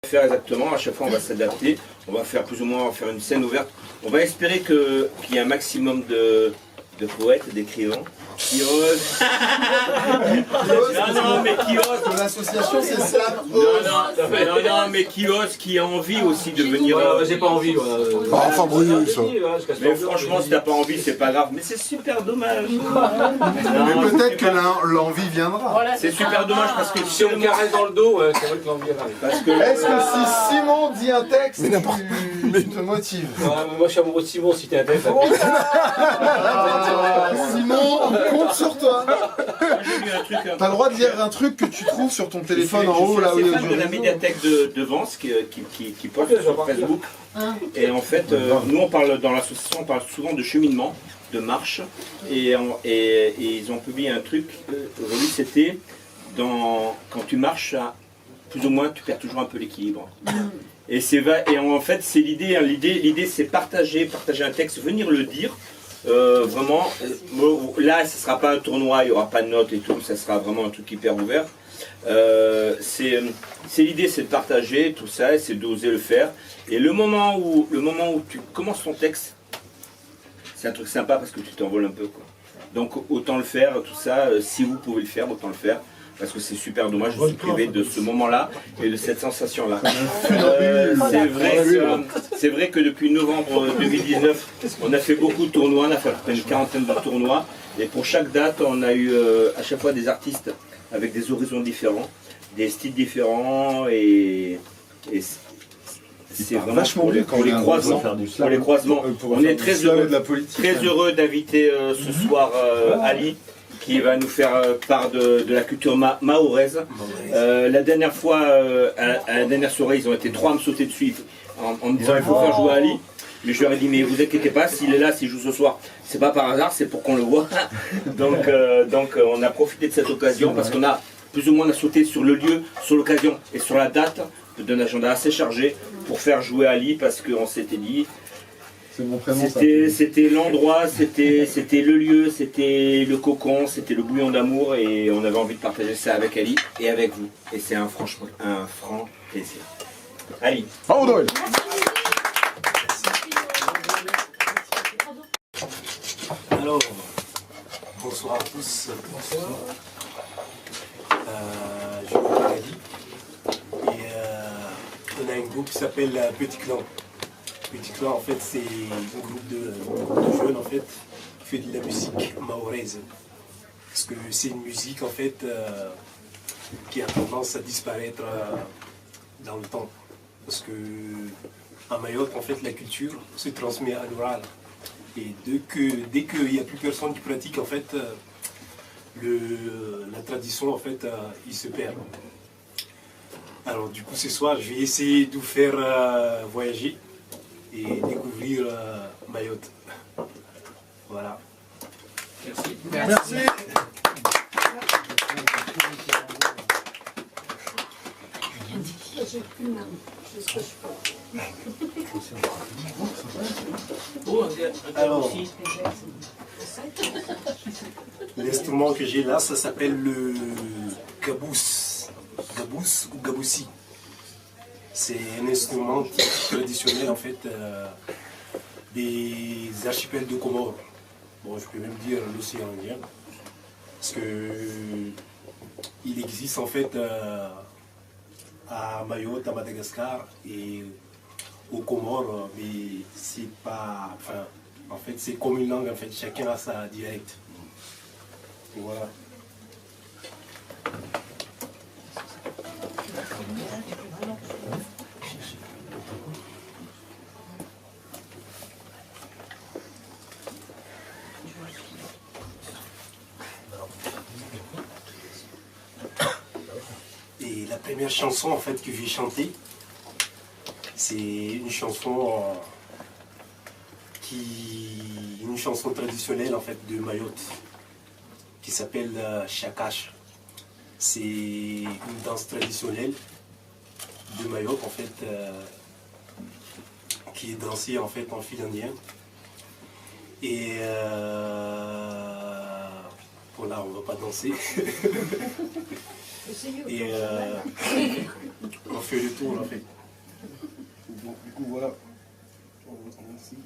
Faire exactement, à chaque fois on va s'adapter, on va faire plus ou moins faire une scène ouverte. On va espérer qu'il y ait un maximum de poètes, d'écrivains qui osent. non, mais qui osent. L'association c'est ça. Non, mais qui osent, qui a envie aussi de venir. J'ai pas envie. Enfin brûlé ça. Mais franchement, si t'as pas envie, c'est pas grave. Mais c'est super dommage. Mais peut-être que l'envie viendra. C'est super dommage parce que Si on me caresse dans le dos, c'est vrai que l'envie arrive. Est-ce que si Simon dit un texte, tu te motives? Moi je suis amoureux de Simon, si t'es un texte. Simon, on compte sur toi. T'as le droit de lire un truc que tu trouves sur ton téléphone en haut là où il y a de la médiathèque de Vence qui poste sur Facebook. Et en fait, nous on parle dans l'association, on parle souvent de cheminement, de marche, et ils ont publié un truc. Aujourd'hui, c'était quand tu marches, plus ou moins, tu perds toujours un peu l'équilibre. Et en fait, c'est l'idée. Hein, l'idée, c'est partager un texte, venir le dire. Vraiment, là, ce ne sera pas un tournoi, il n'y aura pas de notes et tout, ça sera vraiment un truc hyper ouvert. C'est l'idée, c'est de partager tout ça, c'est d'oser le faire. Et le moment où tu commences ton texte, c'est un truc sympa parce que tu t'envoles un peu, quoi. Donc autant le faire, tout ça, si vous pouvez le faire, autant le faire. Parce que c'est super dommage de se priver de ce moment-là et de cette sensation-là. C'est vrai que depuis novembre 2019, on a fait beaucoup de tournois, on a fait à peu près une quarantaine de tournois. Et pour chaque date, on a eu à chaque fois des artistes avec des horizons différents, des styles différents. Et c'est vraiment pour les croisements. On est très heureux d'inviter ce soir Ali, qui va nous faire part de la culture mahoraise. La dernière fois, à la dernière soirée, ils ont été 3 à me sauter dessus en me disant il faut faire jouer Ali. Mais je leur ai dit mais vous inquiétez pas, s'il est là, s'il joue ce soir, c'est pas par hasard, c'est pour qu'on le voit. donc on a profité de cette occasion parce qu'on a plus ou moins on a sauté sur le lieu, sur l'occasion et sur la date d'un agenda assez chargé pour faire jouer Ali parce qu'on s'était dit c'était l'endroit, c'était le lieu, c'était le cocon, c'était le bouillon d'amour et on avait envie de partager ça avec Ali et avec vous. Et c'est franchement un franc plaisir. Ali. Bravo Noël. Alors, bonsoir à tous. Bonsoir. Je m'appelle Ali et on a un groupe qui s'appelle Petit Clan. Petit Clan, en fait, c'est un groupe de jeunes en fait, qui fait de la musique mahoraise. Parce que c'est une musique en fait qui a tendance à disparaître dans le temps. Parce que à Mayotte, en fait, la culture se transmet à l'oral. Et dès qu'il n'y a plus personne qui pratique, en fait, la tradition, en fait, il se perd. Alors du coup, ce soir, je vais essayer de vous faire voyager et découvrir Mayotte. Voilà. Merci. Merci. Alors, l'instrument que j'ai là, ça s'appelle le gabous. Gabous ou gaboussi. C'est un instrument traditionnel en fait des archipels de Comores. Bon, je peux même dire l'océan Indien. Parce que il existe en fait à Mayotte, à Madagascar et aux Comores, mais c'est pas. Enfin, en fait, c'est comme une langue, en fait, chacun a sa dialecte. Et voilà. Et la première chanson en fait que j'ai chantée, c'est une chanson traditionnelle en fait de Mayotte qui s'appelle Chakash. C'est une danse traditionnelle de Mayotte en fait qui est dansée en fait en fil indien. Et voilà, on va pas danser. Et on fait le tour en fait. Donc, du coup, voilà. Merci.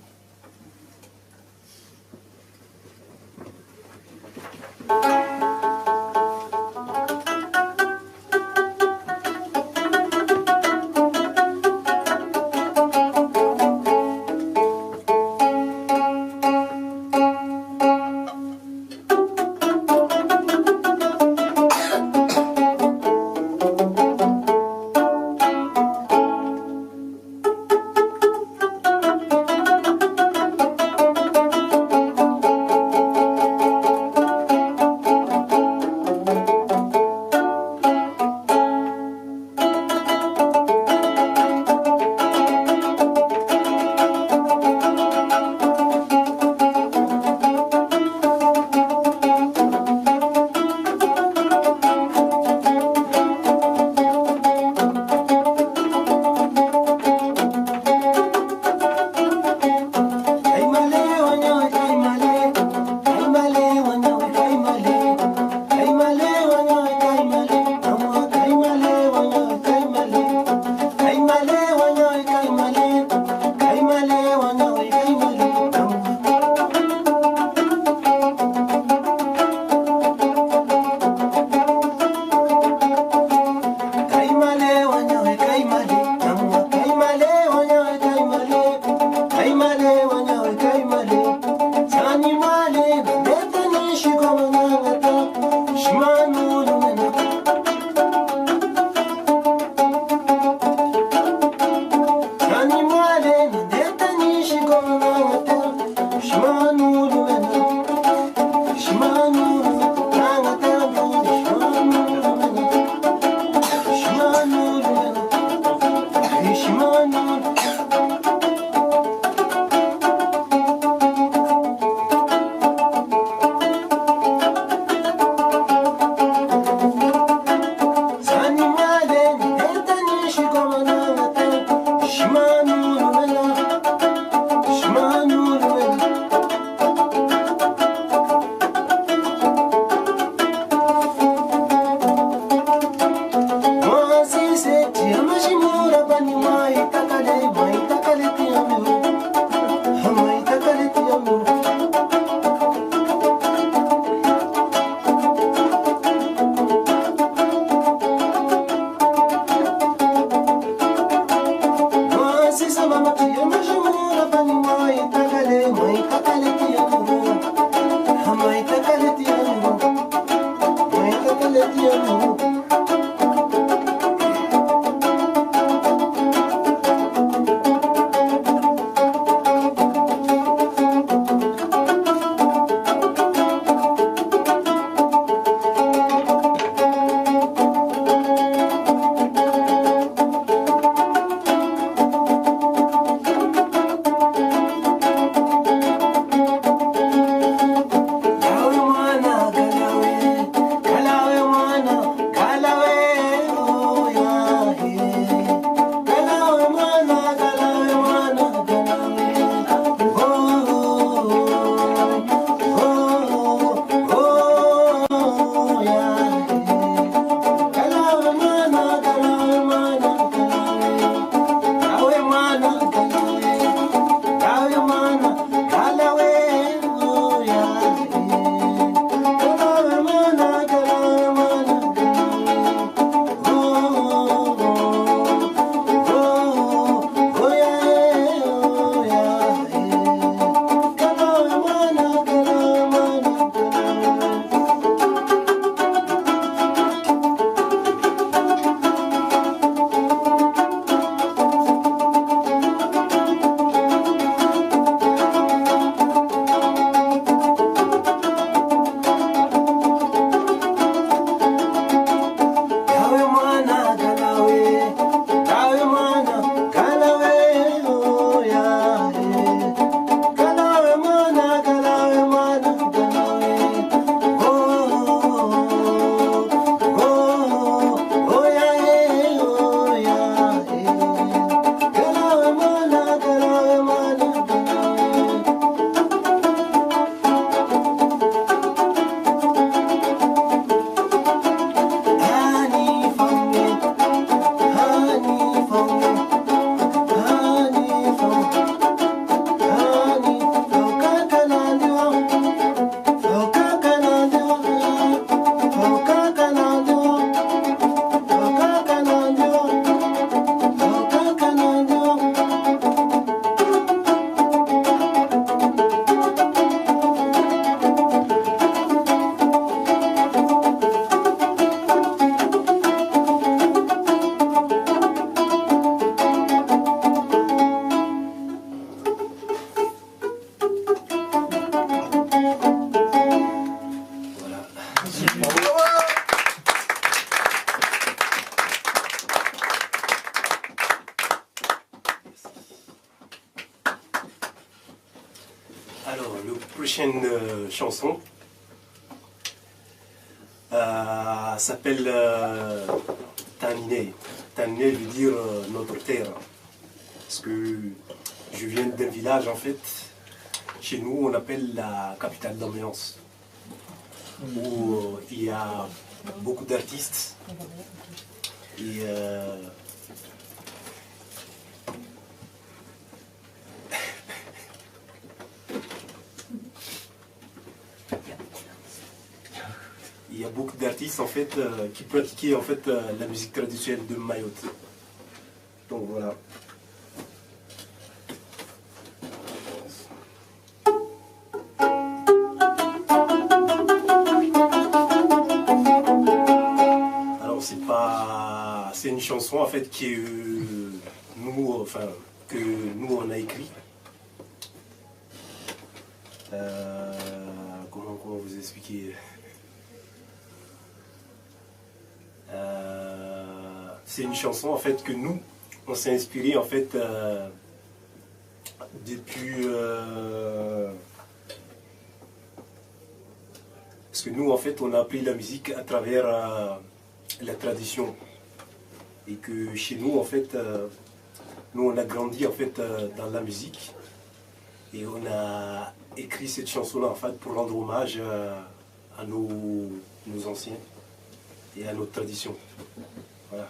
Alors, la prochaine chanson s'appelle Taniné. Taniné veut dire notre terre. Parce que je viens d'un village, en fait, chez nous, on appelle la capitale d'ambiance, où il y a beaucoup d'artistes. Et il y a beaucoup d'artistes en fait qui pratiquaient en fait la musique traditionnelle de Mayotte. Donc voilà. Alors c'est une chanson en fait qui que nous on a écrit. Comment vous expliquer? C'est une chanson en fait que nous on s'est inspiré en fait depuis parce que nous en fait on a appris la musique à travers la tradition et que chez nous en fait nous on a grandi en fait dans la musique et on a écrit cette chanson là en fait pour rendre hommage à nos anciens et à notre tradition. Voilà.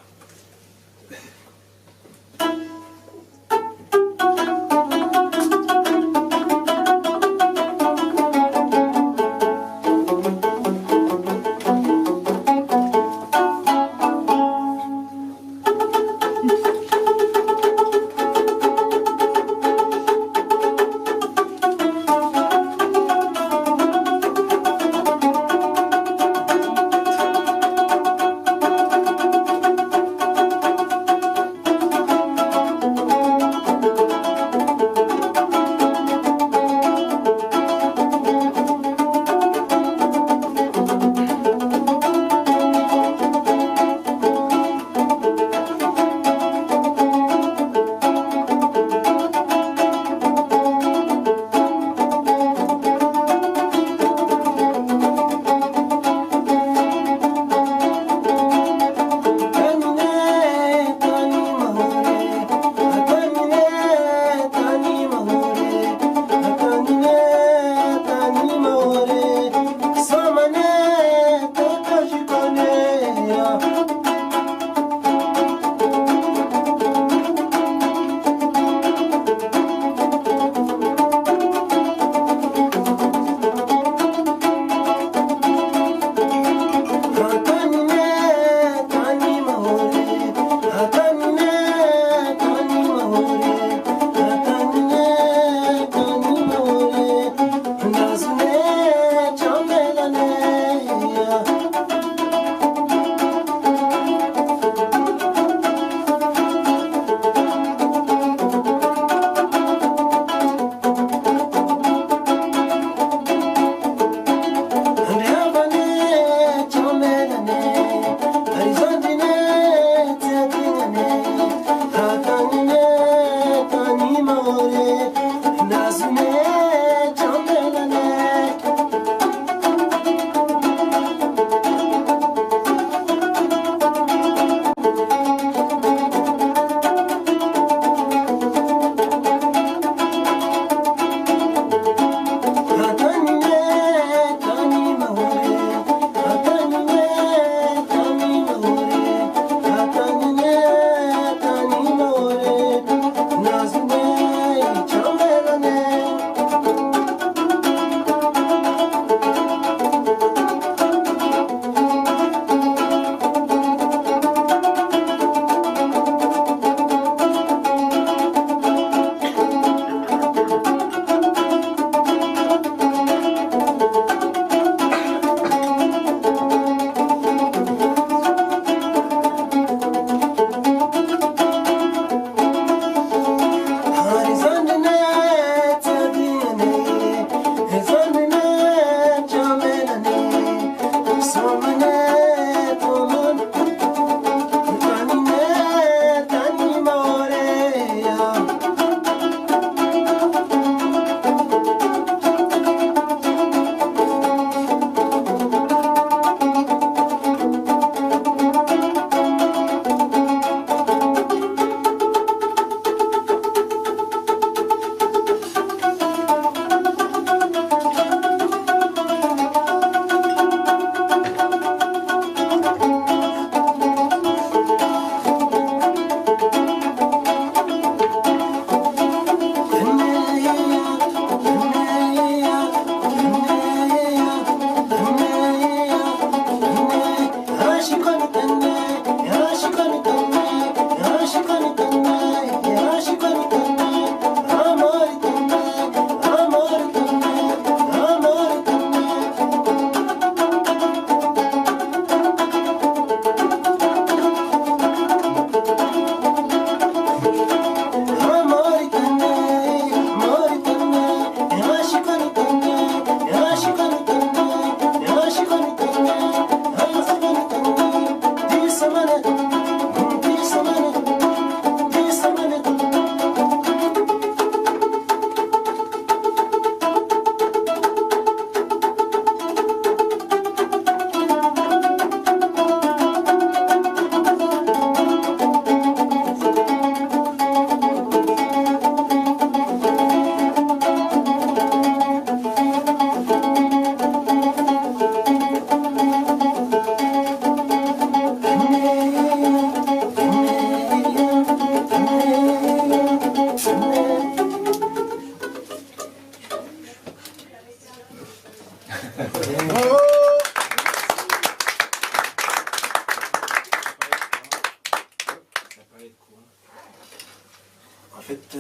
En fait,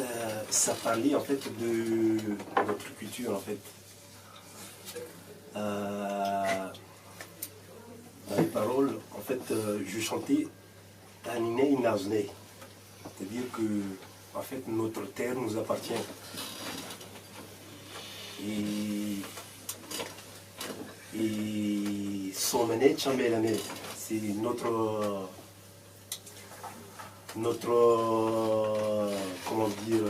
ça parlait en fait de notre culture en fait. Dans les paroles, en fait, je chantais Tanine Inazne, c'est-à-dire que en fait notre terre nous appartient. Et son année Chambelane, c'est notre comment dire,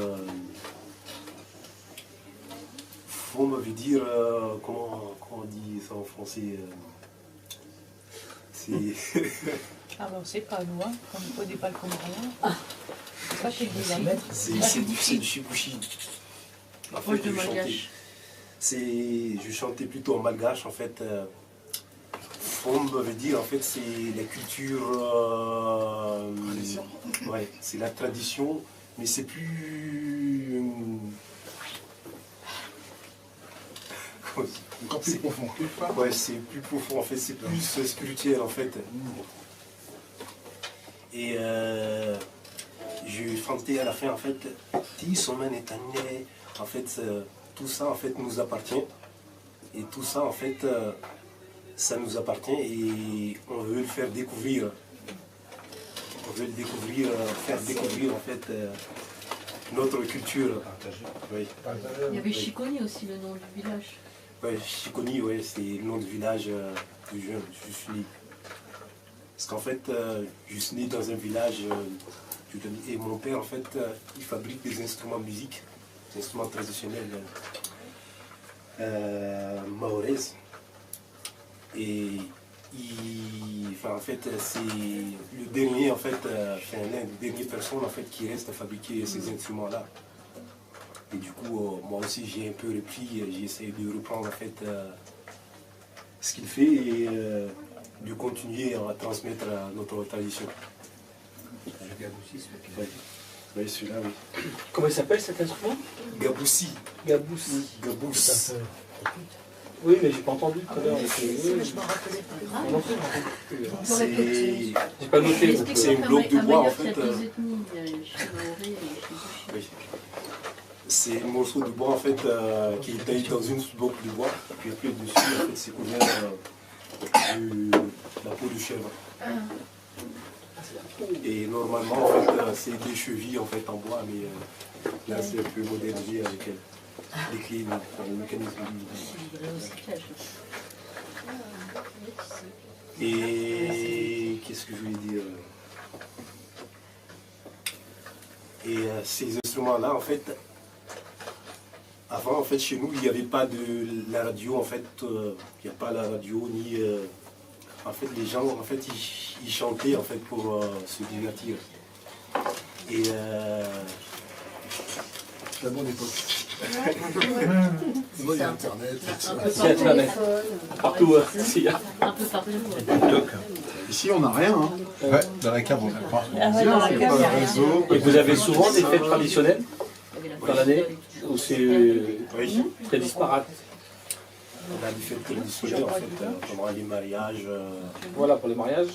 faut me dire, comment on dit ça en français, c'est... Ah bon, c'est pas nous, hein, on ne connaît pas le comorien. C'est pas chez lui, là. C'est du Shibushi. En fait, je chantais plutôt en malgache, en fait. Fombe veut dire, en fait, c'est la culture, ouais, c'est la tradition, mais c'est plus... Encore plus profond. Ouais, c'est plus profond, en fait, c'est plus spirituel, en fait. Et je chantais à la fin, en fait, en fait, tout ça, en fait, nous appartient. Et tout ça, en fait, ça nous appartient et on veut le faire découvrir. On veut le découvrir, faire découvrir, en fait, notre culture. Oui. Il y avait Chiconi aussi, le nom du village. Oui, Chiconi, ouais, c'est le nom du village où je suis né. Parce qu'en fait, je suis né dans un village, et mon père, en fait, il fabrique des instruments de musique, des instruments traditionnels maoraises. Et en fait, c'est le dernier, en fait, l'une des dernières personnes, en fait, qui reste à fabriquer ces instruments-là. Et du coup, moi aussi, j'ai un peu repris, j'ai essayé de reprendre, en fait, ce qu'il fait et de continuer à transmettre notre tradition. Oui, celui-là, oui. Comment il s'appelle cet instrument? Gaboussi. Gaboussi. Gabousse. Oui, mais j'ai pas entendu tout à l'heure. Je m'en rappelais pas. J'ai pas noté. C'est une bloc de bois, en fait. Oui. C'est un morceau de bois, en fait, qui est taillé dans une bloc de bois. Et puis après, dessus, en fait, c'est couvert de la peau de chèvre. Et normalement, en fait, c'est des chevilles, en fait, en bois, mais là, c'est un peu modernisé avec les clés, le mécanisme. Et qu'est-ce que je voulais dire? Et ces instruments-là, en fait, avant, en fait, chez nous, il n'y avait pas de la radio, en fait, il n'y a pas la radio, ni... en fait, les gens, en fait, ils chantaient, en fait, pour se divertir. Et... C'est la bonne époque. Il y a Internet. Internet. Partout. Un peu partout. Ici, on n'a rien. Hein. Ouais, dans la cave, on n'a pas. Ah ouais, dans la Il y a cave, pas il y a de rien. réseau. Et vous avez souvent des fêtes traditionnelles dans l'année où c'est oui. très disparate? On a des fêtes traditionnelles, en fait, pendant les mariages, Voilà, pour les mariages.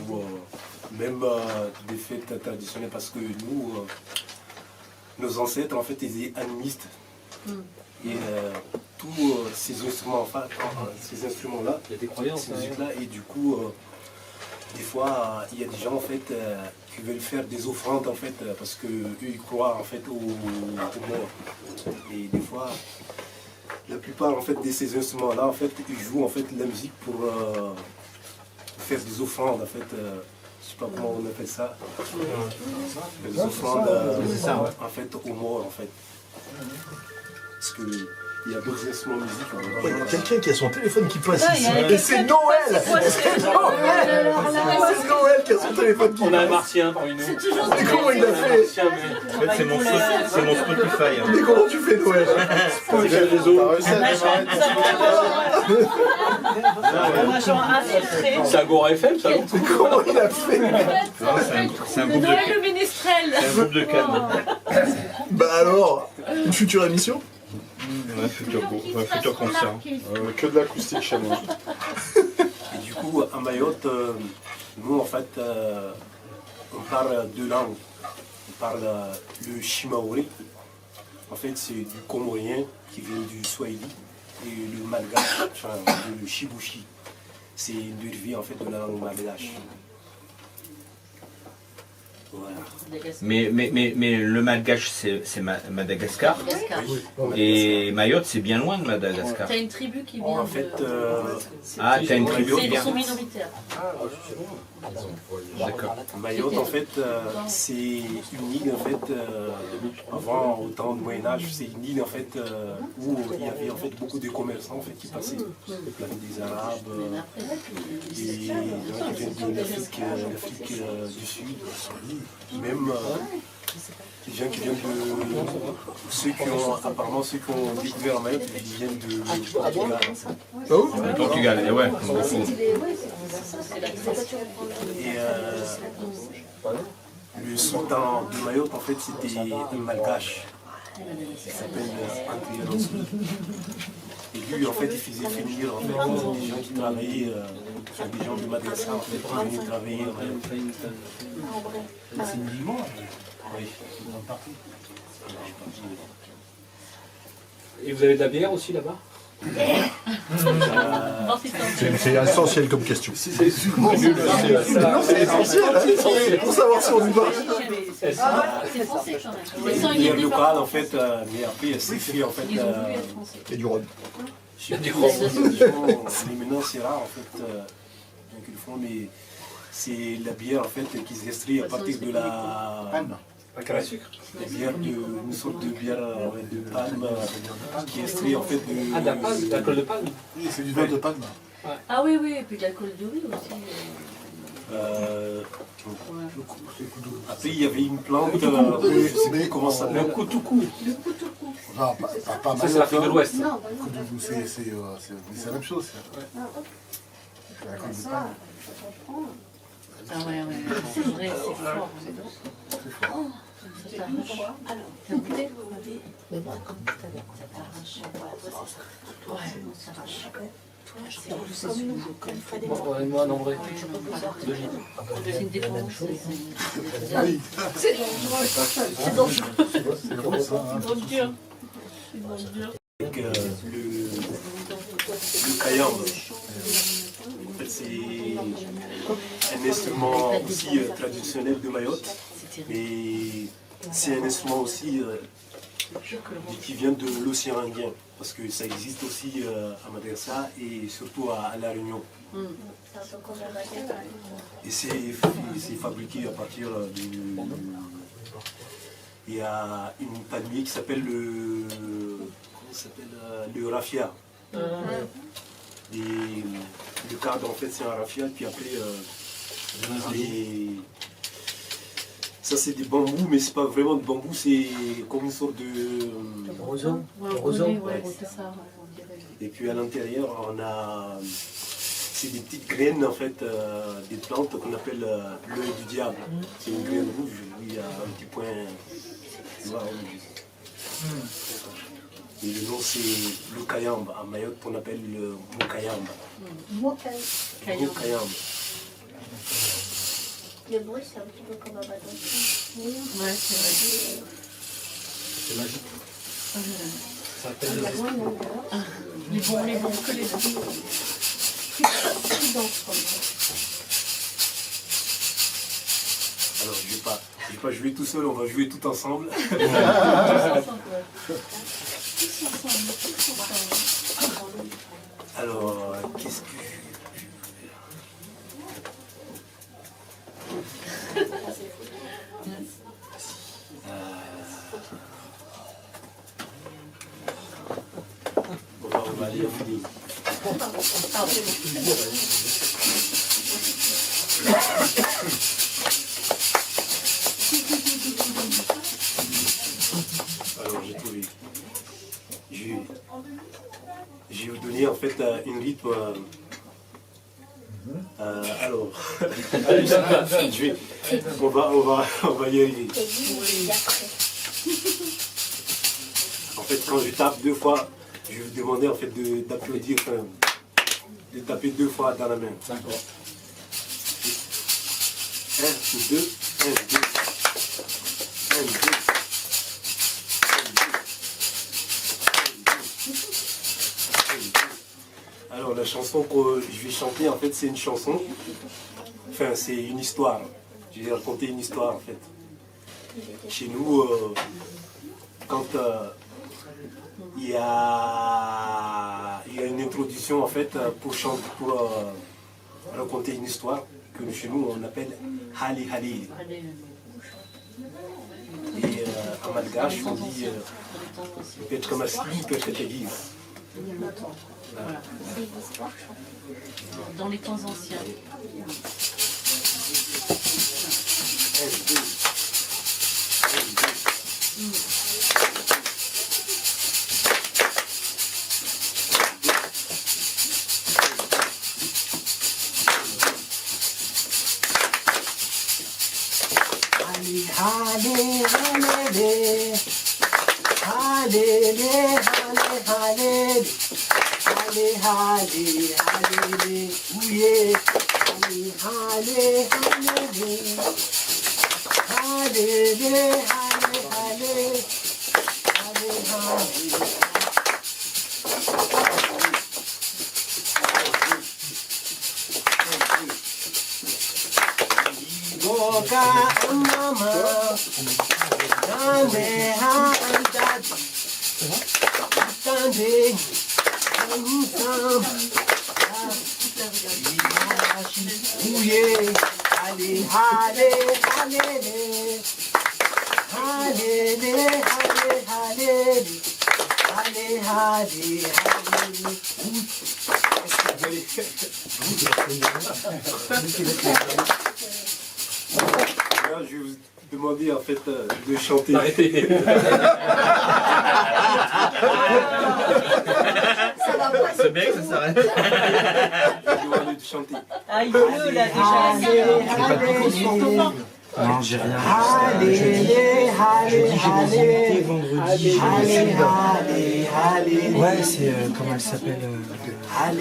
ou même des fêtes traditionnelles, parce que nous, nos ancêtres, en fait, ils étaient animistes. Et tous ces instruments, enfin, ces instruments-là, Il y a des croyances. ces musiques-là, et du coup, des fois, il y a des gens en fait qui veulent faire des offrandes en fait parce que eux ils croient en fait aux morts. Et des fois, la plupart en fait de ces instruments-là en fait ils jouent en fait la musique pour faire des offrandes en fait. Je sais pas comment on appelle ça. Des offrandes en fait aux morts en fait. Parce que il y a d'autres instruments de musique. Il y a quelqu'un qui a son téléphone qui passe Ah, ici. il y a Et quelqu'un c'est qui Noël. passe. C'est quoi, C'est Noël qui a son téléphone qui On a un passe. martien parmi nous. C'est toujours Mais comment il a fait? Martien, mais... En fait, c'est mon Spotify. hein. Mais comment tu fais Noël? C'est quel réseau? T'as réussi à démarrer ton Un agent infiltré. C'est Agora FM, ça, non? Mais comment il a fait? Non, c'est un groupe de Noël le ménestrel. c'est un groupe de Cannes. Bah alors, une future émission? Un futur concert. Que de l'acoustique chez moi. Et du coup, à Mayotte, nous en fait, on parle deux langues. On parle le Shimaori. En fait, c'est du comorien qui vient du Swahili. Et le malgache, enfin, le Shibushi. C'est une dérivée en fait de la langue malgache. Voilà. Mais le Malgache, c'est Madagascar. Et Mayotte, c'est bien loin de Madagascar. T'as une tribu qui vient En fait, Ah, t'as une tribu Ils bien. sont minoritaires. D'accord. Mayotte, en fait, c'est une île, en fait, avant, au temps du Moyen-Âge, c'est une île, en fait, où il y avait, en fait, beaucoup de commerçants, en fait, qui passaient. Des Arabes, des gens qui viennent de l'Afrique du Sud, même des gens qui viennent de... Ceux qui ont, apparemment, ceux qui ont découvert Mayotte, ils viennent de Portugal. Le Portugal, et ouais, beaucoup. Et le sultan de Mayotte, en fait, c'était un malgache. Il s'appelle André Rossi. Et lui, en fait, il faisait finir en fait, des gens qui travaillaient, enfin, des gens de Madagascar, en fait, qui venaient travailler. C'est musulman. Oui. Et vous avez de la bière aussi là-bas? C'est essentiel comme question. C'est Non, c'est essentiel, hein, pour savoir si on y va. C'est français quand même. Il y a une bière locale, en fait, mais après, c'est fait, en fait... Ils ont voulu être français. Et du rhum. Mais maintenant, c'est rare, en fait, bien qu'ils le font, mais c'est la bière, en fait, qui se extrait à partir de la... Pas qu'à la sucre. La bière une sorte de bière de palme qui est extrait, en fait, de... Ah, de la palme, de l'alcool de palme. Oui, c'est du vin de palme. Ah oui, oui, et puis de l'alcool de riz aussi. Après, il y avait une plante, je ne sais plus comment ça Le s'appelle. koutoukou. Enfin, pas Ça, c'est l'Afrique de l'Ouest. C'est la même chose. C'est la colle de palme. Ah ouais, ouais, c'est vrai, c'est fort. Ça t'arrache. T'as goûté? Mais bon, ça t'arrache. Ouais, ça t'arrache. Bon, moi un André. De gin. C'est une dépendance. Oui. C'est dangereux. C'est dangereux. Avec le kayambe. En fait, c'est un instrument aussi traditionnel de Mayotte, mais c'est un instrument aussi qui vient de l'océan Indien, parce que ça existe aussi à Madagascar et surtout à La Réunion. Et c'est fabriqué à partir du... Il y a une palmier qui s'appelle le raffia. Et le cadre, en fait, c'est un raffia, puis après, ça c'est des bambous, mais c'est pas vraiment de bambou, c'est comme une sorte de... Roseau. Ouais, c'est ça. Et puis à l'intérieur, on a... C'est des petites graines, en fait, des plantes qu'on appelle l'œil du diable. C'est une graine rouge, où il y a un petit point noir au milieu. Et le nom, c'est le kayambe. À Mayotte, on appelle le mokayambe. Mokayambe. Le bruit, c'est un petit peu comme un bâton. Ouais, c'est vrai. C'est magique. Ça appelle Les bons, que les bons. C'est dense comme ça. Alors, je vais pas jouer tout seul, on va jouer tout ensemble. Alors, qu'est-ce que on va aller au fini. Alors j'ai trouvé. Je vais vous donner en fait une rythme. Alors, on va y arriver. En fait, quand je tape 2 fois, je vais vous demander en fait d'applaudir, de taper 2 fois dans la main. D'accord. 1, 2, 1, 2. 1, 2. Alors la chanson que je vais chanter en fait c'est une chanson, enfin c'est une histoire, je vais raconter une histoire en fait. Chez nous, quand il y a une introduction en fait pour raconter une histoire que chez nous on appelle Hali Hali. Et en malgache on dit Petra Masli Petra Tagis. Voilà. Dans les temps anciens. Là, je vais vous demander en fait de chanter. Arrêtez. C'est bien que ça s'arrête. Je vais vous demander de chanter. Ah, il pleut là déjà. Non, j'ai rien. Jeudi, j'ai des invités. Vendredi, j'ai des films. Ouais, c'est comment elle s'appelle voilà.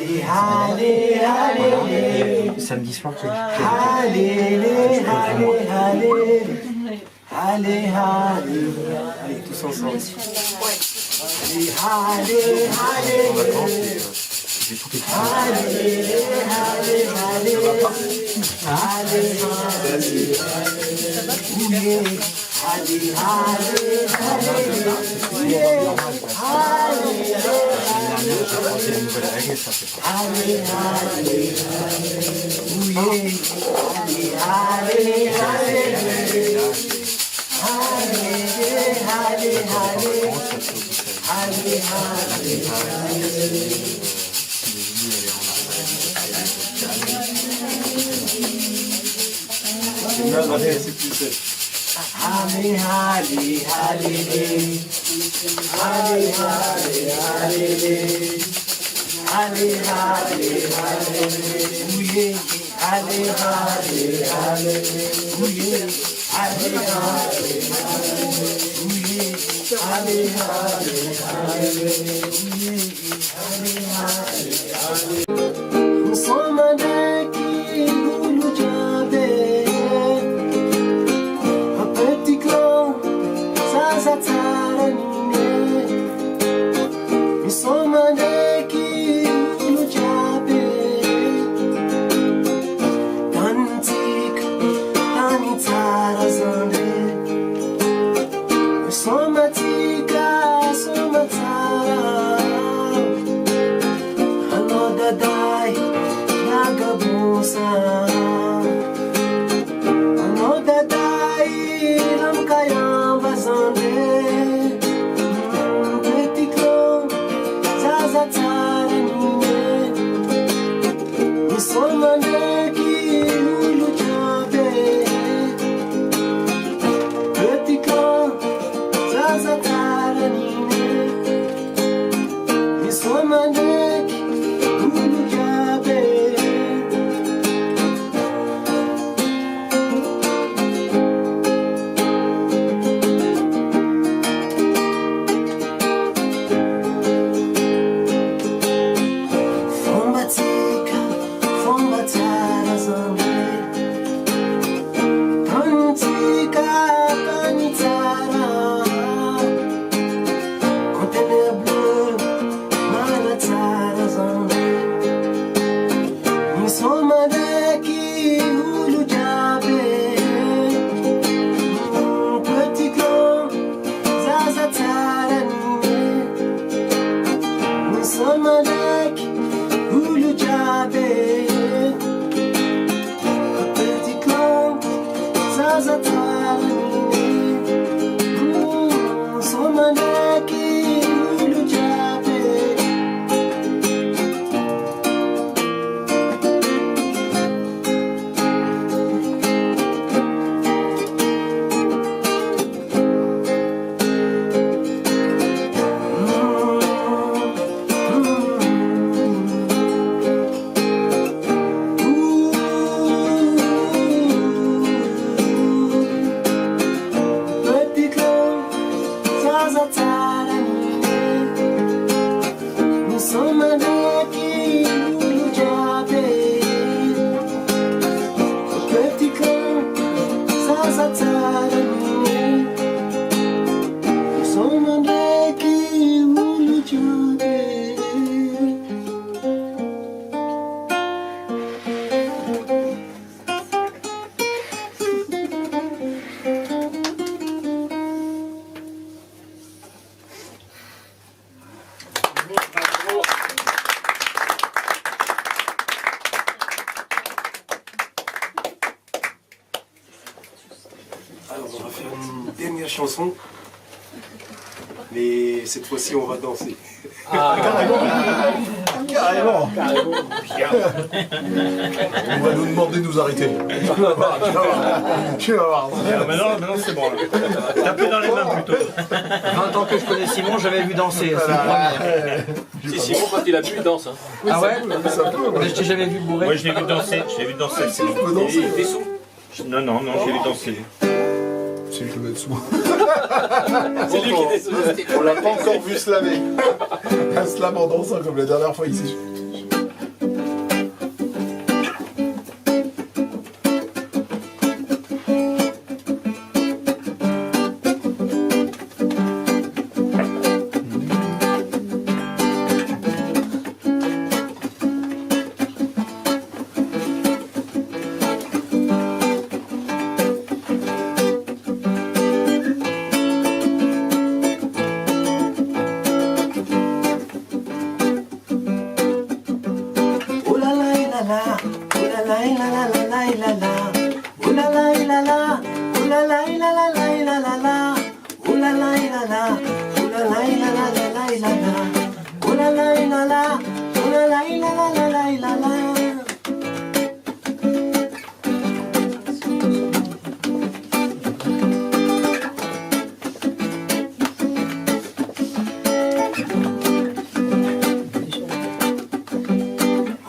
Samedi soir, Allez, tous ensemble. en vacances et j'ai tout écrit. C'est la nouvelle règle, ça fait C'est plus seul. dernière chanson. Mais cette fois-ci, on va danser. Carrément. On va nous demander de nous arrêter. Tu vas voir. Maintenant c'est bon. Tapez dans les mains plutôt. 20 ans que je connais Simon, j'avais vu danser. Si Simon, quand il a bu, il danse. Hein. Ah ouais? Je t'ai jamais vu bourrer. Moi je l'ai vu danser. Des sous. Non, j'ai vu danser. C'est lui qui le met dessous. C'est lui qui décide. On l'a pas encore vu se laver. Un slam en dansant comme la dernière fois ici.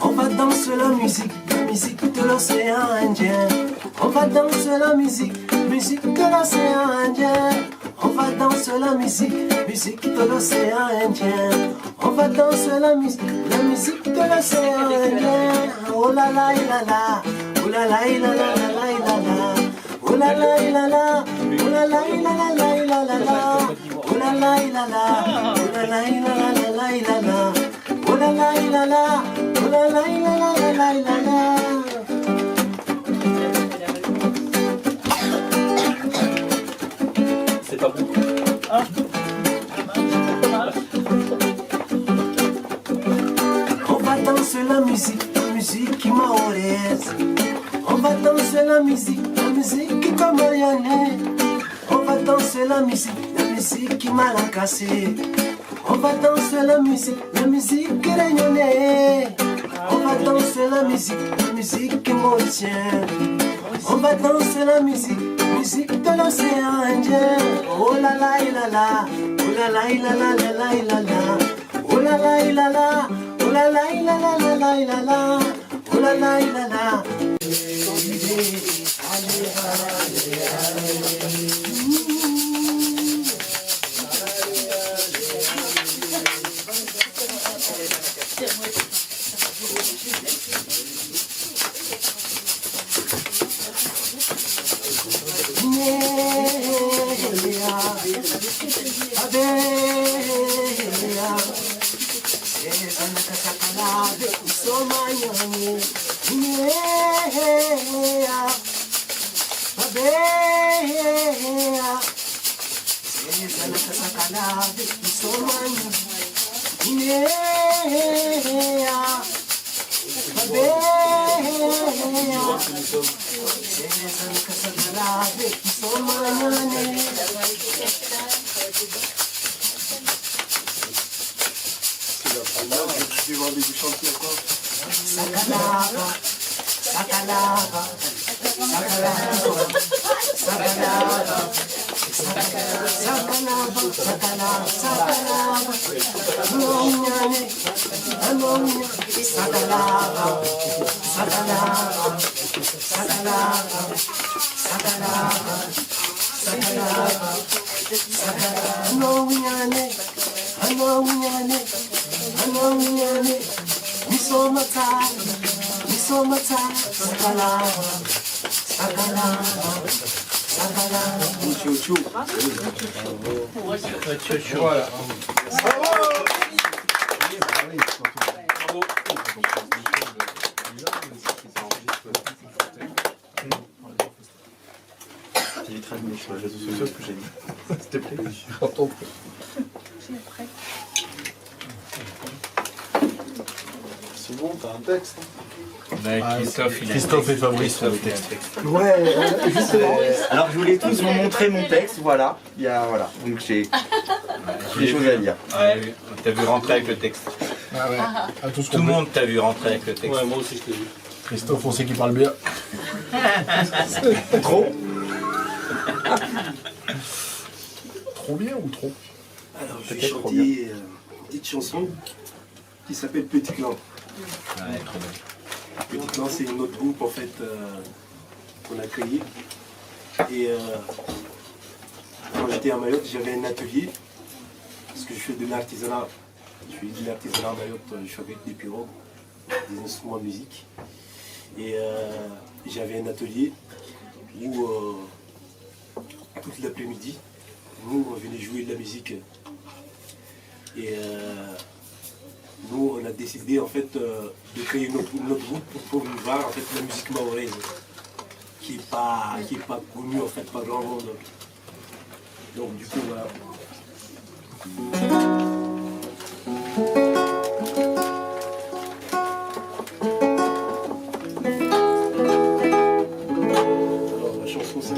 On va danser la musique de l'océan Indien. On va danser la musique de l'océan Indien. On va danser la musique de l'océan Indien. On va danser la musique de l'océan Indien. Oh la la la la, oh la la la la la la la, oh la la la la, oh la la la la la la la, oh la la la la, oh la la la la la la, oh la la la la, oh la la la la la la. C'est pas bon. On va danser la musique maoraise. On va danser la musique comorienne. On va danser la musique malagasy. On va danser la musique réunionnais. On va danser la musique mauricienne. On va danser la musique de l'océan Indien. Oh la la la la, oh la la la la la la la, oh la la la la, oh la la la la la la la, oh la la la la. Voilà. Sur les réseaux sociaux, ce que j'ai dit. S'il te plaît. C'est bon, t'as un texte. Christophe et Fabrice sur le texte. Ouais, justement. Alors je voulais tous vous montrer mon texte, voilà. Il y a, voilà. Donc j'ai des choses à dire. Ouais, t'as vu rentrer avec le texte. Ah ouais. Tout le monde t'a vu rentrer avec le texte. Ouais, moi aussi je t'ai vu. Christophe, on sait qu'il parle bien. Trop. Trop bien ou trop? Alors je vais chanter une petite chanson qui s'appelle Petit Clan. Ouais, trop bien. Petit Clan, c'est une autre groupe en fait qu'on a créé. Et quand j'étais à Mayotte, j'avais un atelier parce que je fais de l'artisanat. Je fais de l'artisanat à Mayotte, je fabrique des pirogues, des instruments de musique. Et j'avais un atelier où toute l'après-midi, nous on venait jouer de la musique. Et nous on a décidé en fait de créer notre groupe pour promouvoir en fait la musique mahoraise qui est pas connue en fait par grand monde. Donc du coup voilà. Alors la chanson c'est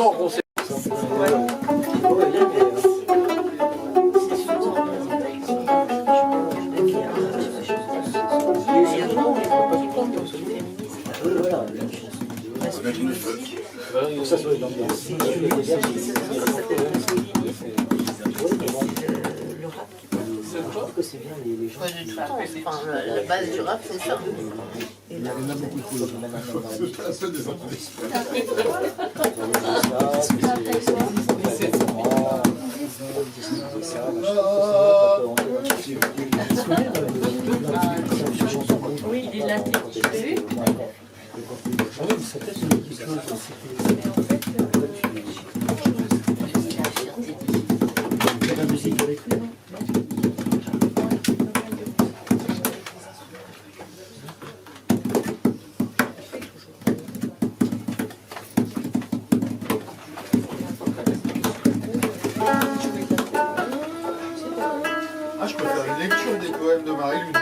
en concert. Enfin, la base du rap, c'est ça. Il y en a beaucoup de Oui, il est là, tu as vu? La musique avec lui, non? Ah, je peux faire une lecture des poèmes de Marie-Lune.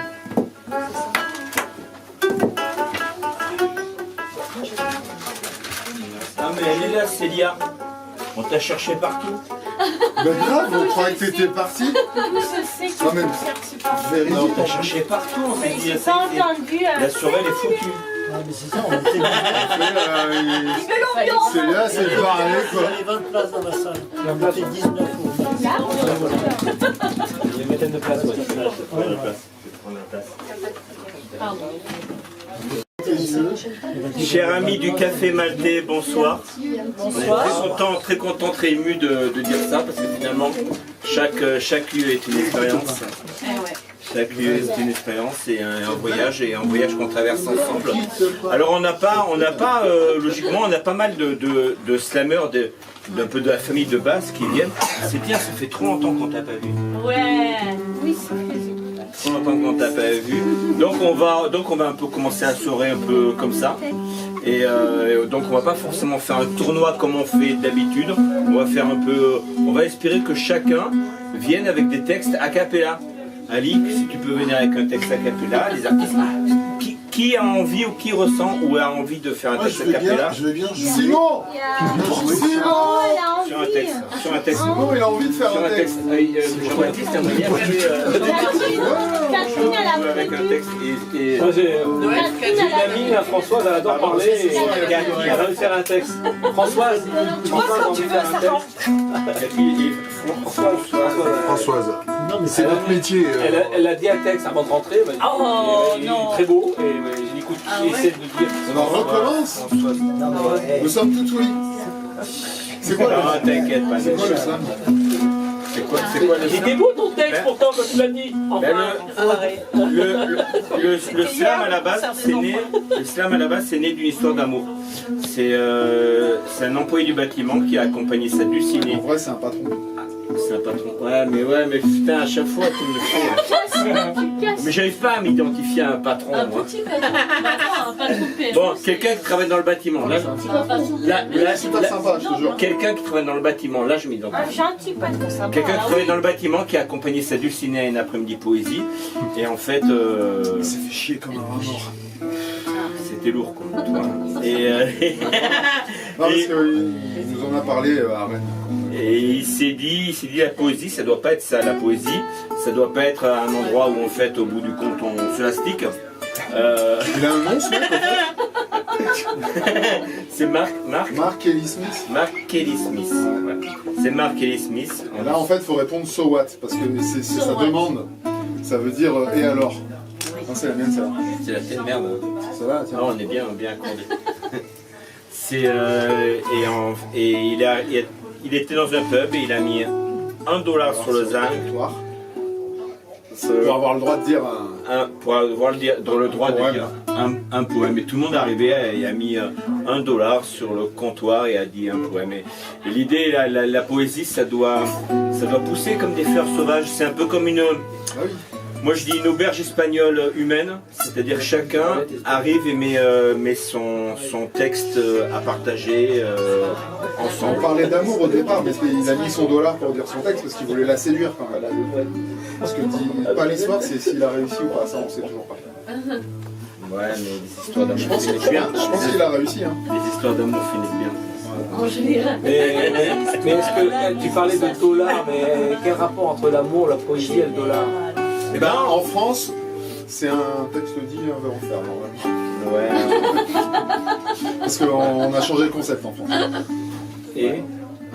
Ah mais elle est là, Célia. On t'a cherché partout. Ben grave, on croyait que t'étais parti. Je sais que Non, mais véridique. Non, on t'a cherché partout. On s'est dit, j'ai pas entendu. la soirée elle est foutue. Ah, mais c'est ça, on était C'est là, c'est pareil quoi. Il y avait 20 places dans la salle. Et on était 19 au Il y a une vingtaine de places, ouais. Chers amis du Café Maltais, bonsoir. On est très content, très ému de dire ça parce que finalement chaque lieu est une expérience. Chaque lieu est une expérience et un voyage qu'on traverse ensemble. Alors on n'a pas logiquement on a pas mal de slammers d'un peu de la famille de base qui viennent. C'est bien, ça fait trop longtemps qu'on t'a pas vu. Ouais. Oui, c'est vrai. Trop longtemps qu'on t'a pas vu. Donc on va un peu commencer la soirée un peu comme ça. Et donc on va pas forcément faire un tournoi comme on fait d'habitude. On va espérer que chacun vienne avec des textes a cappella. Ali, si tu peux venir avec un texte a cappella, les artistes, qui a envie ou qui ressent ou a envie de faire un texte a cappella? Je vais bien. Simon, sur un texte. Simon, il a envie de faire un texte. Jean-Baptiste aimerait bien jouer avec un texte. Moi j'ai une amie, la Françoise, elle adore parler et elle a envie de faire un texte. Françoise a envie de faire un texte. Françoise. Non, mais C'est notre métier. Elle a dit un texte avant de rentrer, elle m'a dit, il est très beau, et j'ai dit écoute, essaie de dire. Alors on recommence. Nous sommes tout oui. C'est quoi Ah, t'inquiète pas. C'est quoi le slam? C'est quoi le Il était beau ton texte pourtant quand tu l'as dit. Le slam à la base, c'est né d'une histoire d'amour. C'est un employé du bâtiment qui a accompagné sa dulcinée. En vrai, c'est un patron. C'est un patron. Ouais, mais putain, à chaque fois, tu me le fais. Mais j'arrive pas à m'identifier à un patron, moi. Bon, quelqu'un qui travaille dans le bâtiment. Là, c'est pas sympa, je te jure. Quelqu'un qui travaille dans le bâtiment, là, je m'identifie. Un gentil patron sympa. Quelqu'un qui travaille dans le bâtiment qui a accompagné sa dulcinée à une après-midi poésie. Et en fait. Il s'est fait chier comme un rat mort. C'était lourd, quoi. Toi. Non, parce qu'il nous en a parlé à Rennes. Et il s'est dit la poésie, ça doit pas être ça. La poésie, ça doit pas être un endroit où en fait, au bout du compte, on se lastique. Il a un nom, ce mec, en fait. C'est Mark Kelly Smith. Mark Kelly Smith. Ouais. C'est Mark Kelly Smith. Là, en fait, il faut répondre so what, parce que c'est sa demande. Ça veut dire et alors. Non, c'est la mienne, ça. C'est la telle merde. Ça va, tiens. Non, on est bien accordé. C'est et il était dans un pub et il a mis $1 sur le zinc. Pour avoir le droit de dire pour avoir le droit de dire un poème. Et tout le monde est arrivé et a mis $1 sur le comptoir et a dit un poème. Et l'idée, la poésie, ça doit pousser comme des fleurs sauvages. C'est un peu comme une... Moi je dis une auberge espagnole humaine, c'est-à-dire chacun arrive et met son texte à partager ensemble. On parlait d'amour au départ, mais il a mis son $1 pour dire son texte parce qu'il voulait la séduire quand même. Parce que dit pas l'histoire, c'est s'il a réussi ou pas, ça on sait toujours pas. Ouais, mais les histoires d'amour finissent bien. Je pense qu'il a réussi. Hein. Les histoires d'amour finissent bien. en général. Mais est-ce que tu parlais de dollar, mais quel rapport entre l'amour, la poésie et le dollar? Eh ben, en France, c'est un texte dit, un verre en fer, normalement. Ouais. Parce qu'on a changé le concept en France. Et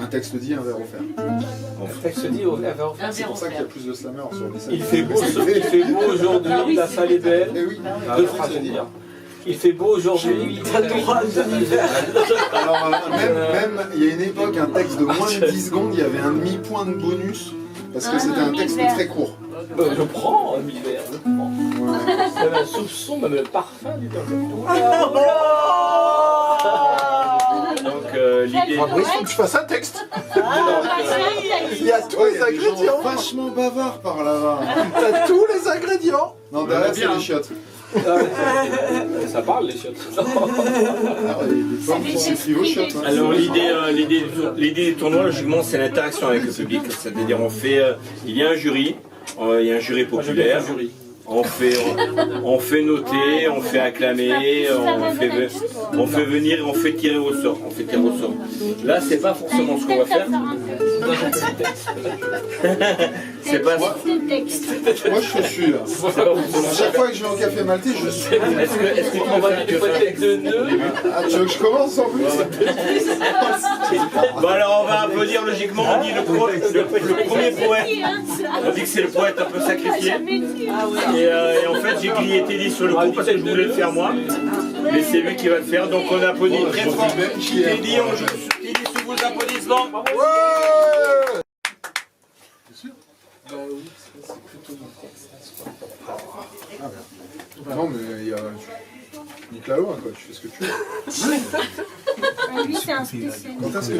un texte dit, un verre au fer. Un texte dit, un verre au fer. C'est pour ça qu'il y a plus de slammers sur les scènes. Il fait beau aujourd'hui, la salle est belle. Eh oui. Deux phrases à dire. Il fait beau aujourd'hui, t'as le droit de l'hiver. Alors, même, il y a une époque, un texte de moins de 10 secondes, il y avait un demi-point de bonus, parce que c'était un texte très court. Je prends un hiver, je prends. Même un soupçon, même le parfum du temps. Donc l'idée... Fabrice, faut que tu fasses un texte. Il y a tous les ingrédients. Vachement bavard par là-bas. T'as tous les ingrédients. Non, derrière, c'est les chiottes. Ça parle les chiottes. Alors l'idée du tournoi, logiquement, c'est l'interaction avec le public. C'est-à-dire il y a un jury, populaire. On fait noter, on fait acclamer, on fait venir, on fait tirer au sort. Là, c'est pas forcément ce qu'on va faire. C'est pas ça. Moi, je suis là. À chaque fois que je vais au café maltais, je suis. Est-ce que tu vas faire de nœuds? Ah, tu veux que je commence en plus? Bon, alors on va applaudir logiquement. On dit le premier poète. On dit que c'est le poète un peu sacrifié. Et en fait, j'ai grillé Teddy sur le coup parce que je voulais le faire moi. Mais c'est lui qui va le faire. Donc on applaudit très fort. Teddy, on joue Teddy sous vos applaudissements. Ouais. Non, mais il y a. Nique la loi, quoi, tu fais ce que tu veux. Lui, c'est un spécialiste. Quand est-ce que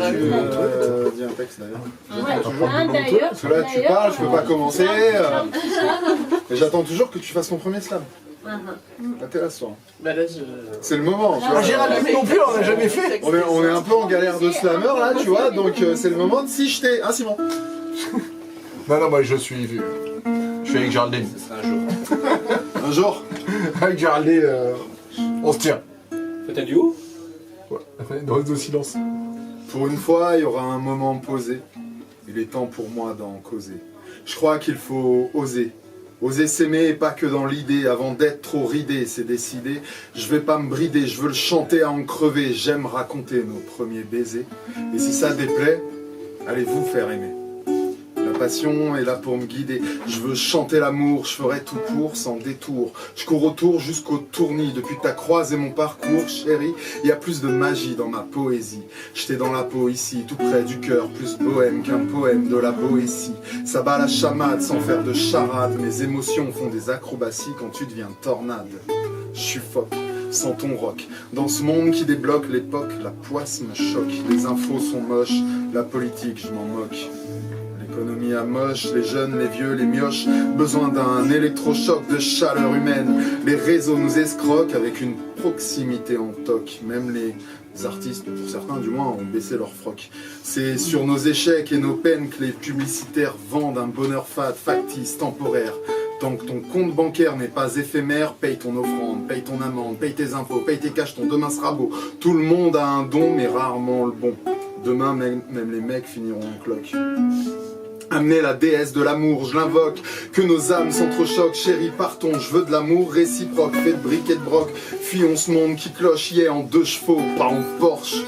tu dis un texte d'ailleurs? D'ailleurs. Parce que là, tu parles, je peux pas commencer. Et j'attends toujours que tu fasses ton premier slam. Là, t'es là ce soir. C'est le moment, tu vois. Gérald non plus, on l'a jamais fait. On est un peu en galère de slammer là, tu vois, donc c'est le moment de si jeter. Hein, Simon? Non, moi je suis avec Géraldine. Un jour. Un jour. Avec Géraldine, on se tient. Faites un duo? Ouais, dans le silence. Pour une fois, il y aura un moment posé. Il est temps pour moi d'en causer. Je crois qu'il faut oser. Oser s'aimer et pas que dans l'idée. Avant d'être trop ridé, c'est décidé. Je vais pas me brider, je veux le chanter à en crever. J'aime raconter nos premiers baisers. Et si ça déplaît, allez vous faire aimer. La passion est là pour me guider. Je veux chanter l'amour, je ferai tout pour, sans détour. Je cours autour jusqu'au tournis. Depuis que t'as croisé mon parcours, chérie, il y a plus de magie dans ma poésie. J'étais dans la peau ici, tout près du cœur, plus bohème qu'un poème de la Boétie. Ça bat la chamade sans faire de charade. Mes émotions font des acrobaties quand tu deviens tornade. Je suis phoque, sans ton rock. Dans ce monde qui débloque l'époque, la poisse me choque. Les infos sont moches, la politique, je m'en moque. L'économie amoche, les jeunes, les vieux, les mioches. Besoin d'un électrochoc de chaleur humaine. Les réseaux nous escroquent avec une proximité en toc. Même les artistes, pour certains du moins, ont baissé leur froc. C'est sur nos échecs et nos peines que les publicitaires vendent un bonheur fade, factice, temporaire. Tant que ton compte bancaire n'est pas éphémère, paye ton offrande, paye ton amende, paye tes impôts, paye tes cachetons, demain sera beau. Tout le monde a un don, mais rarement le bon. Demain, même les mecs finiront en cloque. Amenez la déesse de l'amour, je l'invoque. Que nos âmes s'entrechoquent, chérie, partons. Je veux de l'amour réciproque, fait de briques et de broc. Fuyons ce monde qui cloche, yeah, en 2 chevaux, pas en Porsche.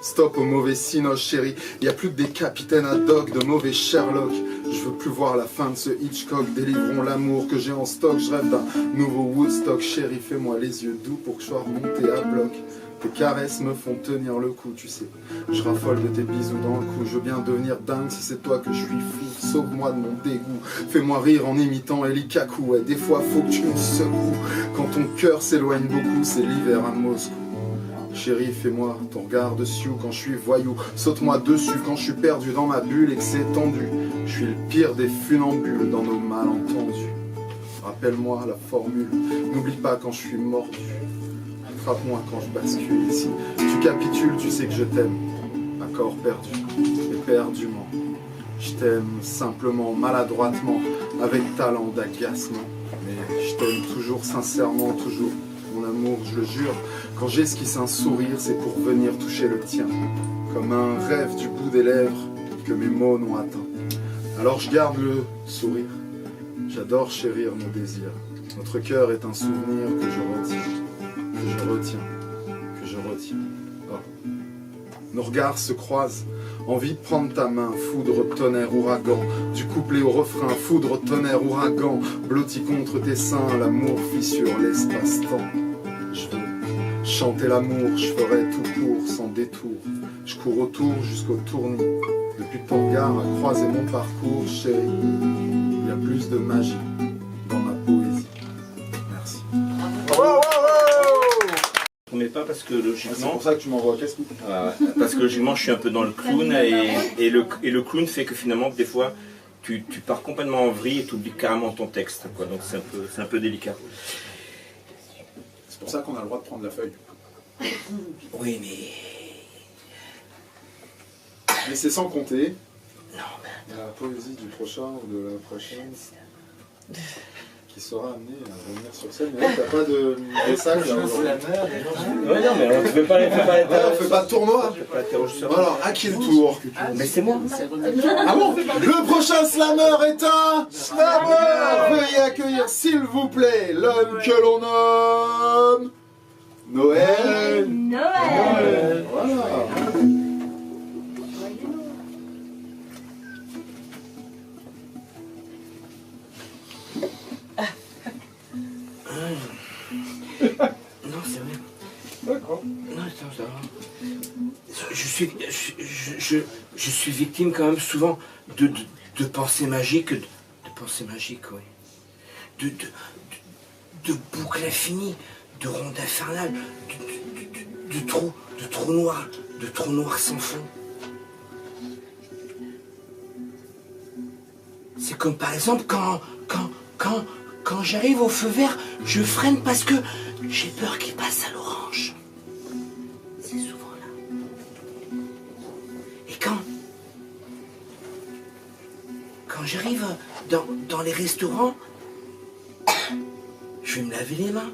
Stop au mauvais cinoche, chérie. Y a plus que des capitaines ad hoc, de mauvais Sherlock. Je veux plus voir la fin de ce Hitchcock. Délivrons l'amour que j'ai en stock. Je rêve d'un nouveau Woodstock, chérie. Fais-moi les yeux doux pour que je sois remonté à bloc. Tes caresses me font tenir le coup, tu sais. Je raffole de tes bisous dans le cou. Je veux bien devenir dingue si c'est toi que je suis fou. Sauve-moi de mon dégoût. Fais-moi rire en imitant Eli Kaku. Ouais, des fois faut que tu me secoues. Quand ton cœur s'éloigne beaucoup, c'est l'hiver à Moscou. Chérie, fais-moi ton regard de sioux quand je suis voyou. Saute-moi dessus quand je suis perdu dans ma bulle et que c'est tendu. Je suis le pire des funambules dans nos malentendus. Rappelle-moi la formule. N'oublie pas quand je suis mordu. Frappe-moi quand je bascule ici. Tu capitules, tu sais que je t'aime. Accord perdu, éperdument. Je t'aime simplement, maladroitement, avec talent d'agacement. Mais je t'aime toujours, sincèrement, toujours. Mon amour, je le jure, quand j'esquisse un sourire, c'est pour venir toucher le tien. comme un rêve du bout des lèvres que mes mots n'ont atteint. Alors je garde le sourire, j'adore chérir nos désirs. Notre cœur est un souvenir que je retiens. Oh. Nos regards se croisent, envie de prendre ta main, foudre, tonnerre, ouragan, du couplet au refrain, foudre, tonnerre, ouragan, blotti contre tes seins, l'amour fissure l'espace-temps. Je veux chanter l'amour, je ferai tout court, sans détour. Je cours autour jusqu'au tournis. Depuis que ton regard a croisé mon parcours, chérie, il y a plus de magie dans ma poésie. Merci. Mais pas parce que logiquement. C'est pour ça que tu m'envoies à casse-cou. Parce que logiquement, je suis un peu dans le clown et le clown fait que finalement, des fois, tu pars complètement en vrille et tu oublies carrément ton texte. Quoi. Donc c'est un peu délicat. C'est pour ça qu'on a le droit de prendre la feuille. Oui, mais. Mais c'est sans compter la poésie du prochain ou de la prochaine qui sera amené à revenir sur scène. Mais là, t'as pas de message là aujourd'hui. Ouais, non, mais on ne fait pas les. On fait pas de tournoi. Alors, à qui le tour? Mais c'est moi. Ah bon? Le prochain slammer est un slammer. Veuillez accueillir, s'il vous plaît, l'homme que l'on nomme Noël. Voilà. Non, c'est vrai. D'accord. Non, attends, ça va. Je suis victime quand même souvent de pensées magiques, de pensées magiques, oui. De boucles infinies, de rondes infernales, de trous noirs sans fond. C'est comme par exemple quand j'arrive au feu vert, je freine parce que j'ai peur qu'il passe à l'orange. C'est souvent là. Et quand j'arrive dans les restaurants, je vais me laver les mains.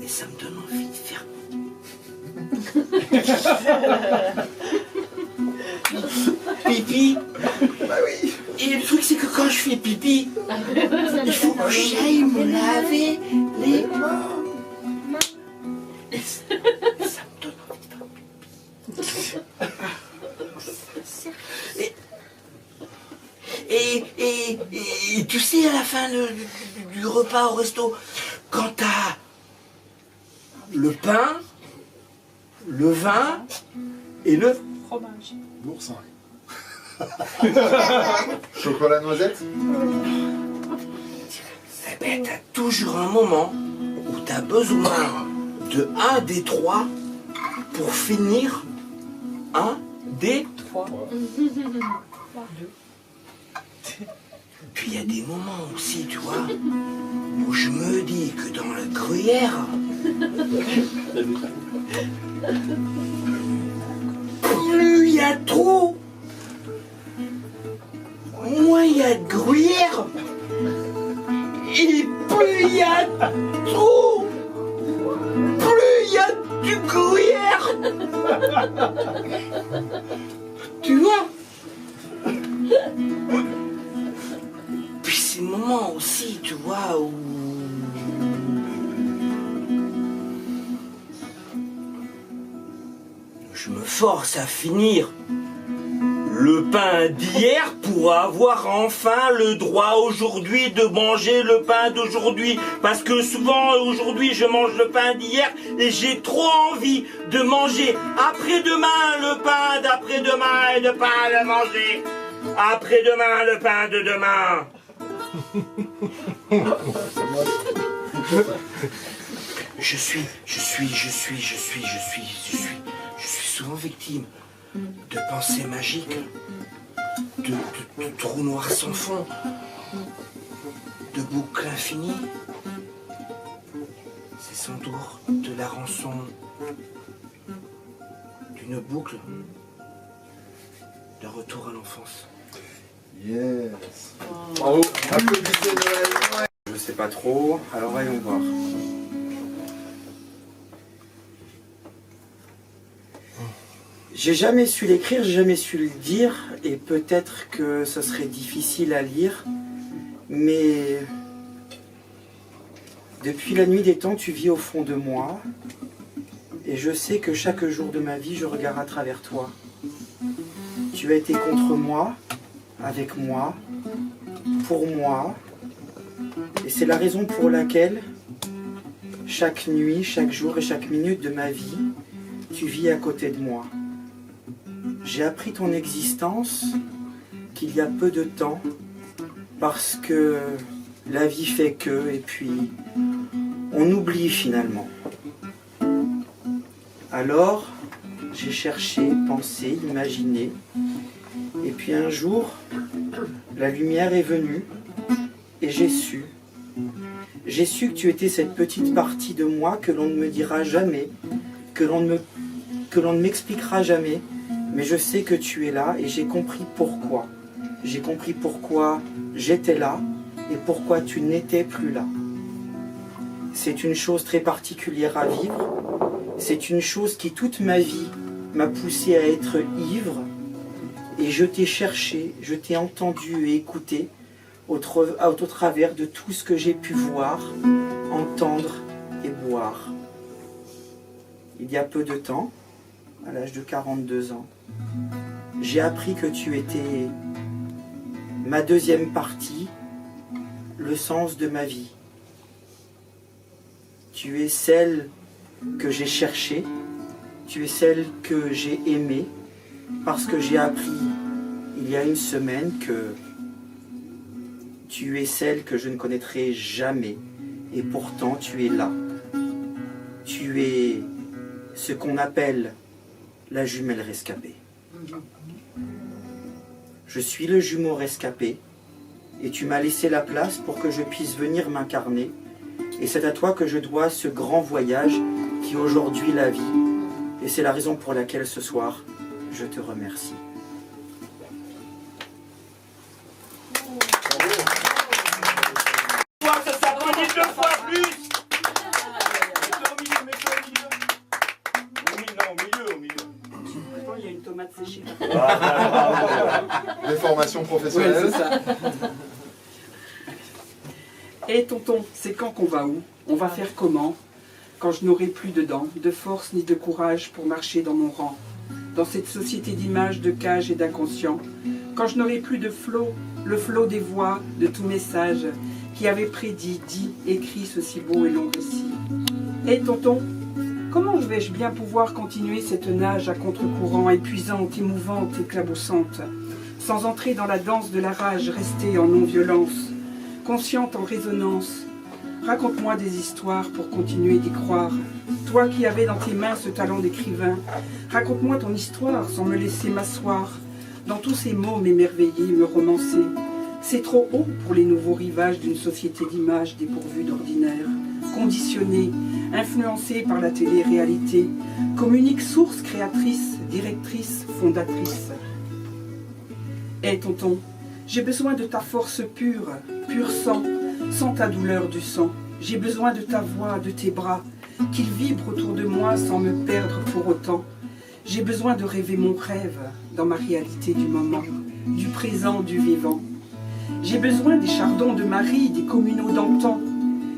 Et ça me donne envie de faire... pipi. Bah oui. Et le truc c'est que quand je fais pipi, il faut que j'aille me laver les mains. Et ça me donne envie de faire pipi. Et tu sais à la fin du repas au resto, quand t'as le pain, le vin et le fromage. Boursin. Chocolat noisette. Eh ben, t'as toujours un moment où t'as besoin de un des trois pour finir un des trois. Puis il y a des moments aussi, tu vois, où je me dis que dans la gruyère, plus il y a de trous, moins il y a de gruyère, et plus il y a de trous, plus il y a du gruyère. Tu vois? Puis c'est le moment aussi, tu vois, où je me force à finir le pain d'hier pour avoir enfin le droit aujourd'hui de manger le pain d'aujourd'hui. Parce que souvent aujourd'hui je mange le pain d'hier et j'ai trop envie de manger après-demain le pain d'après-demain et de pas le manger après-demain le pain de demain. Je suis souvent victime de pensées magiques, de trous noirs sans fond, de boucles infinies. C'est sans doute de la rançon d'une boucle de retour à l'enfance. Yes. Bravo. Applaudissez Noël. Je sais pas trop, alors allons voir. J'ai jamais su l'écrire, j'ai jamais su le dire, et peut-être que ce serait difficile à lire, mais depuis la nuit des temps, tu vis au fond de moi, et je sais que chaque jour de ma vie, je regarde à travers toi. Tu as été contre moi, avec moi, pour moi, et c'est la raison pour laquelle, chaque nuit, chaque jour et chaque minute de ma vie, tu vis à côté de moi. J'ai appris ton existence qu'il y a peu de temps, parce que la vie fait que, et puis on oublie finalement. Alors, j'ai cherché, pensé, imaginé, et puis un jour, la lumière est venue, et j'ai su. J'ai su que tu étais cette petite partie de moi que l'on ne me dira jamais, que l'on ne m'expliquera jamais, mais je sais que tu es là et j'ai compris pourquoi. J'ai compris pourquoi j'étais là et pourquoi tu n'étais plus là. C'est une chose très particulière à vivre. C'est une chose qui toute ma vie m'a poussé à être ivre. Et je t'ai cherché, je t'ai entendu et écouté au travers de tout ce que j'ai pu voir, entendre et boire. Il y a peu de temps, à l'âge de 42 ans, j'ai appris que tu étais ma deuxième partie, le sens de ma vie. Tu es celle que j'ai cherchée, tu es celle que j'ai aimée, parce que j'ai appris il y a une semaine que tu es celle que je ne connaîtrai jamais, et pourtant tu es là. Tu es ce qu'on appelle la jumelle rescapée. Je suis le jumeau rescapé, et tu m'as laissé la place pour que je puisse venir m'incarner, et c'est à toi que je dois ce grand voyage qui est aujourd'hui la vie, et c'est la raison pour laquelle ce soir, je te remercie. Ça s'applaudit 2 fois plus. Au milieu. Il y a une tomate séchée. Les formations professionnelles. Ouais, c'est ça. Et tonton, c'est quand qu'on va où? On va faire comment? Quand je n'aurai plus de dents, de force ni de courage pour marcher dans mon rang, dans cette société d'images, de cages et d'inconscients, quand je n'aurai plus de flot, le flot des voix, de tout message, qui avait prédit, dit, écrit ce si beau et long récit. Et tonton, comment vais-je bien pouvoir continuer cette nage à contre-courant, épuisante, émouvante, éclaboussante, sans entrer dans la danse de la rage, rester en non-violence, consciente en résonance? Raconte-moi des histoires pour continuer d'y croire. Toi qui avais dans tes mains ce talent d'écrivain, raconte-moi ton histoire sans me laisser m'asseoir. Dans tous ces mots m'émerveiller, me romancer. C'est trop haut pour les nouveaux rivages d'une société d'images dépourvue d'ordinaire, conditionnée, influencée par la télé-réalité, comme unique source créatrice, directrice, fondatrice. Hé tonton, j'ai besoin de ta force pure, pur sang, sans ta douleur du sang. J'ai besoin de ta voix, de tes bras, qu'ils vibrent autour de moi sans me perdre pour autant. J'ai besoin de rêver mon rêve dans ma réalité du moment, du présent, du vivant. J'ai besoin des chardons de Marie, des communaux d'antan.